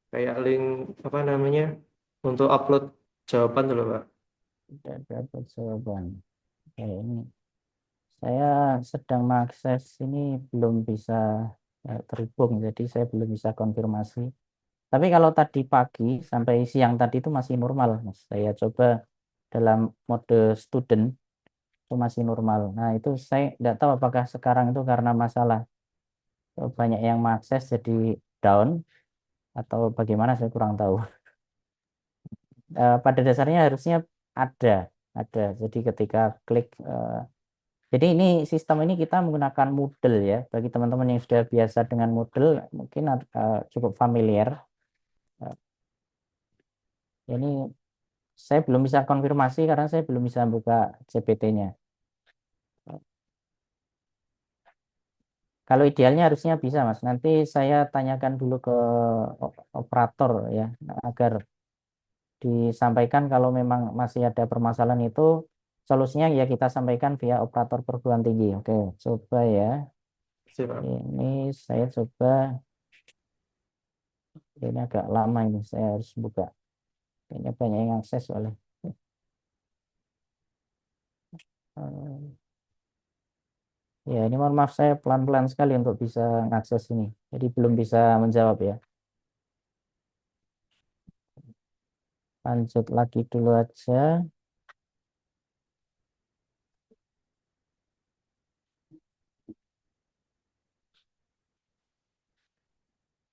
kayak link apa namanya untuk upload jawaban dulu Pak. Tidak dapat jawaban. Oke, ini saya sedang mengakses ini belum bisa terhubung, jadi saya belum bisa konfirmasi. Tapi kalau tadi pagi sampai siang tadi itu masih normal, Mas. Saya coba dalam mode student itu masih normal. Nah, itu saya tidak tahu apakah sekarang itu karena masalah banyak yang mengakses jadi down atau bagaimana, saya kurang tahu. Pada dasarnya harusnya ada, ada. Jadi ketika klik, jadi ini sistem ini kita menggunakan Moodle ya. Bagi teman-teman yang sudah biasa dengan Moodle, mungkin cukup familiar. Ini saya belum bisa konfirmasi karena saya belum bisa buka CPT-nya. Kalau idealnya harusnya bisa, Mas. Nanti saya tanyakan dulu ke operator ya, agar disampaikan kalau memang masih ada permasalahan itu, solusinya ya kita sampaikan via operator perguruan tinggi. Oke, coba ya. Siap. Ini saya coba. Ini agak lama ini, saya harus buka. Kayaknya banyak yang akses soalnya. Ya, ini mohon maaf saya pelan-pelan sekali untuk bisa mengakses ini. Jadi belum bisa menjawab ya. Lanjut lagi dulu aja.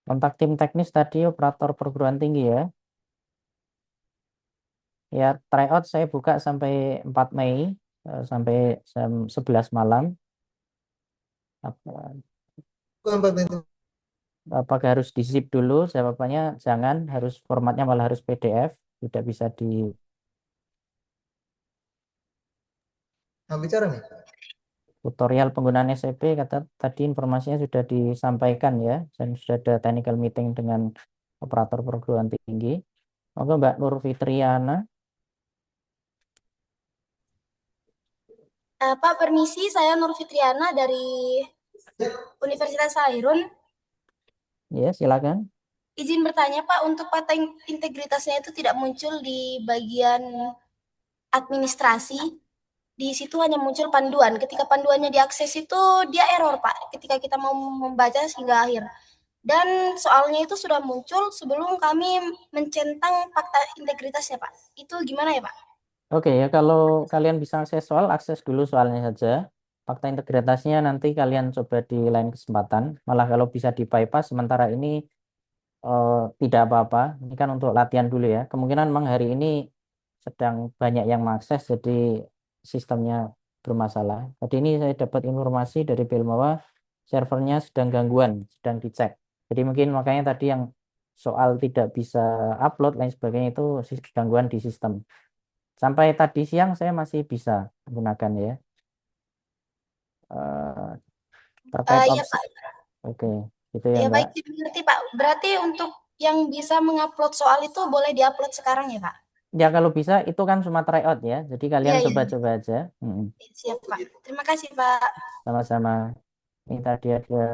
Kontak tim teknis tadi operator perguruan tinggi ya. Ya, tryout saya buka sampai 4 Mei sampai jam 11 malam. Apakah harus di zip dulu? Jawabannya jangan, harus formatnya malah harus PDF, tidak bisa di bicara nih. tutorial penggunaan SAP kata tadi informasinya sudah disampaikan ya, dan sudah ada technical meeting dengan operator perguruan tinggi. Monggo Mbak Nur Fitriana. Pak, permisi, saya Nur Fitriana dari Universitas Sairun. Ya, silakan. Izin bertanya, Pak, untuk fakta integritasnya itu tidak muncul di bagian administrasi. Di situ hanya muncul panduan. Ketika panduannya diakses itu dia error, Pak, ketika kita mau membaca hingga akhir. Dan soalnya itu sudah muncul sebelum kami mencentang fakta integritasnya, Pak. Itu gimana ya, Pak? Oke ya, kalau kalian bisa akses soal, akses dulu soalnya saja. Fakta integritasnya nanti kalian coba di lain kesempatan. Malah kalau bisa di bypass sementara ini tidak apa-apa. Ini kan untuk latihan dulu ya. Kemungkinan memang hari ini sedang banyak yang mengakses, jadi sistemnya bermasalah. Tadi ini saya dapat informasi dari Belmawa, servernya sedang gangguan, sedang dicek. Jadi mungkin makanya tadi yang soal tidak bisa upload lain sebagainya itu gangguan di sistem. Sampai tadi siang saya masih bisa menggunakan ya. Terkait Iya, opsi. Pak. Oke, gitu ya Ya, Mbak. baik, dimengerti, Pak. Berarti untuk yang bisa mengupload soal itu boleh diupload sekarang ya, Pak? Ya kalau bisa itu kan cuma tryout ya. Jadi kalian Iya, iya. coba-coba aja. Siap, Pak. Terima kasih, Pak. Sama-sama. Ini tadi ada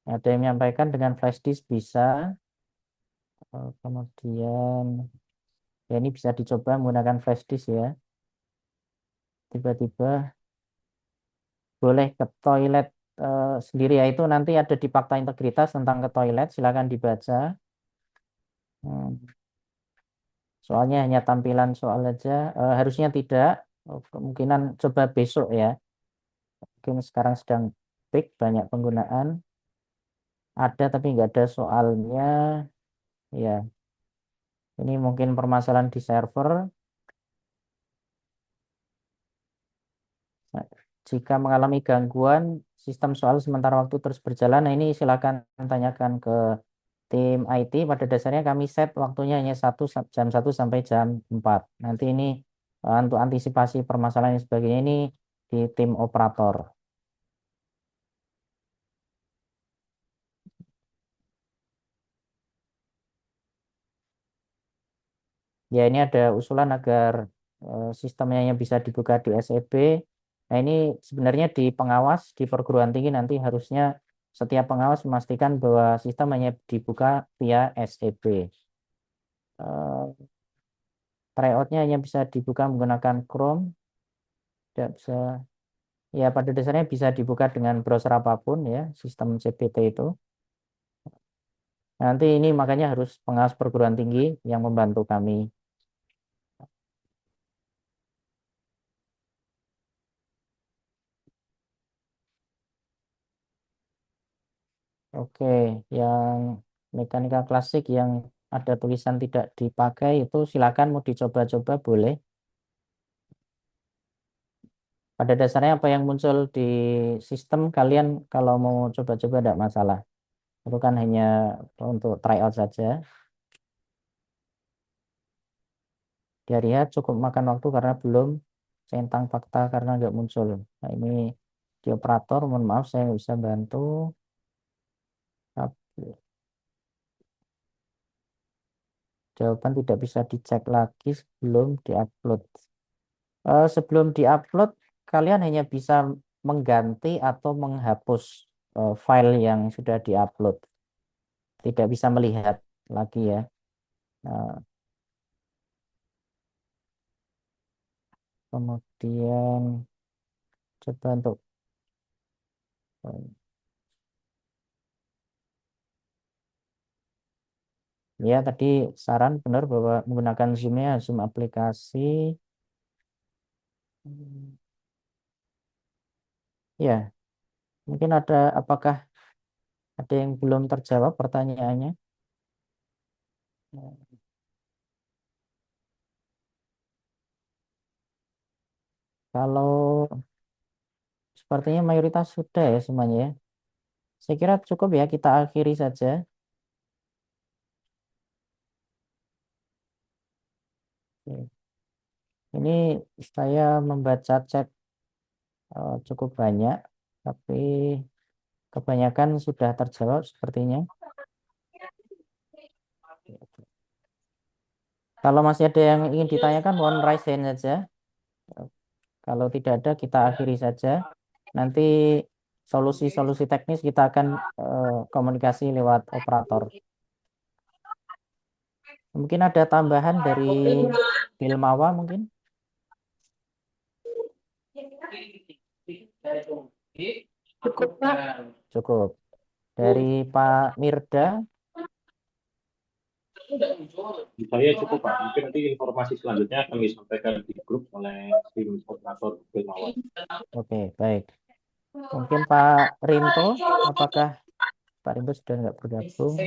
ada yang menyampaikan dengan flash disk bisa. Kemudian ya ini bisa dicoba menggunakan flash disk ya. Tiba-tiba boleh ke toilet sendiri ya, itu nanti ada di fakta integritas tentang ke toilet, silakan dibaca. Soalnya hanya tampilan soal aja, harusnya tidak. Kemungkinan coba besok ya. Mungkin sekarang sedang peak banyak penggunaan. Ada tapi nggak ada soalnya. Ya, ini mungkin permasalahan di server. Nah, jika mengalami gangguan sistem soal sementara waktu terus berjalan, nah ini silakan tanyakan ke tim IT. Pada dasarnya kami set waktunya hanya jam 1 sampai jam 4. Nanti ini untuk antisipasi permasalahan dan sebagainya ini di tim operator. Ya, ini ada usulan agar sistemnya yang bisa dibuka di SEB. Nah, ini sebenarnya di pengawas di perguruan tinggi nanti harusnya setiap pengawas memastikan bahwa sistem hanya dibuka via SEB. Tryout-nya hanya bisa dibuka menggunakan Chrome, tidak bisa, ya pada dasarnya bisa dibuka dengan browser apapun ya, sistem CPT itu. Nanti ini makanya harus pengawas perguruan tinggi yang membantu kami. Oke, yang mekanika klasik yang ada tulisan tidak dipakai itu silakan mau dicoba-coba boleh. Pada dasarnya apa yang muncul di sistem kalian kalau mau coba-coba tidak masalah. Itu kan hanya untuk tryout saja. Dia lihat cukup makan waktu karena belum centang fakta karena nggak muncul. Nah ini di operator, mohon maaf saya nggak bisa bantu. Jawaban tidak bisa dicek lagi sebelum diupload. Sebelum diupload, kalian hanya bisa mengganti atau menghapus file yang sudah diupload. Tidak bisa melihat lagi ya. Kemudian coba untuk ya tadi saran benar bahwa menggunakan Zoom-nya Zoom aplikasi. Ya, mungkin apakah ada yang belum terjawab pertanyaannya? Kalau sepertinya mayoritas sudah ya semuanya ya. Saya kira cukup ya kita akhiri saja. Oke. Ini saya membaca chat cukup banyak, tapi kebanyakan sudah terjawab sepertinya. Kalau masih ada yang ingin ditanyakan, mohon raise hand saja. Kalau tidak ada, kita akhiri saja. Nanti solusi-solusi teknis kita akan komunikasi lewat operator. Mungkin ada tambahan dari Bilmawa mungkin? Cukup, Pak. Cukup. Dari Pak Mirda? Saya cukup Pak. Mungkin nanti informasi selanjutnya akan disampaikan di grup oleh tim operator Bilmawan. Oke, baik. Mungkin Pak Rinto, apakah Pak Rinto sudah nggak bergabung?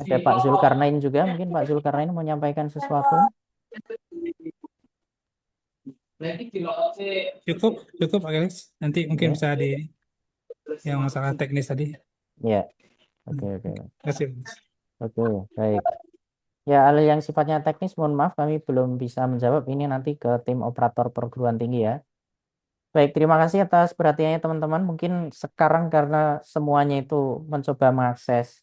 Ada Pak Zulkarnain juga, mungkin Pak Zulkarnain mau menyampaikan sesuatu? Cukup Pak Galis. Nanti mungkin Ya. bisa di yang masalah teknis tadi. Ya, oke. Terima kasih. Oke, baik. Ya, hal yang sifatnya teknis, mohon maaf kami belum bisa menjawab. Ini nanti ke tim operator perguruan tinggi ya. Baik, terima kasih atas perhatiannya teman-teman. Mungkin sekarang karena semuanya itu mencoba mengakses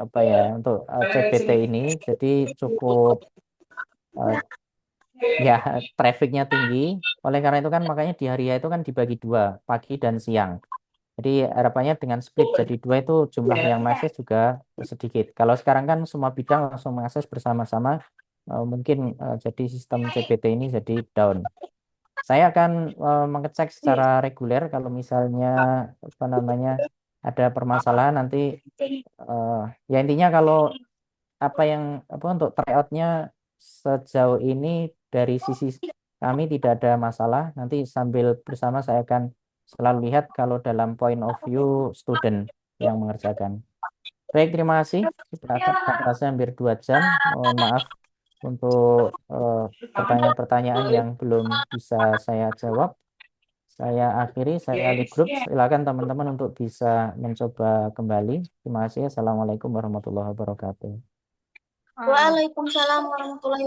apa ya untuk CPT ini, jadi cukup ya trafficnya tinggi. Oleh karena itu kan makanya di hari itu kan dibagi dua, pagi dan siang. Jadi harapannya dengan split jadi dua itu jumlah yang mengakses juga sedikit. Kalau sekarang kan semua bidang langsung mengakses bersama-sama, mungkin jadi sistem CPT ini jadi down. Saya akan mengecek secara reguler kalau misalnya apa namanya ada permasalahan nanti ya intinya kalau untuk tryout-nya sejauh ini dari sisi kami tidak ada masalah. Nanti sambil bersama saya akan selalu lihat kalau dalam point of view student yang mengerjakan. Baik, terima kasih. Sudah terasa hampir 2 jam. Mohon maaf untuk pertanyaan-pertanyaan yang belum bisa saya jawab. Saya akhiri, saya alih grup. Silakan teman-teman untuk bisa mencoba kembali. Terima kasih. Assalamualaikum warahmatullahi wabarakatuh. Waalaikumsalam warahmatullahi wabarakatuh.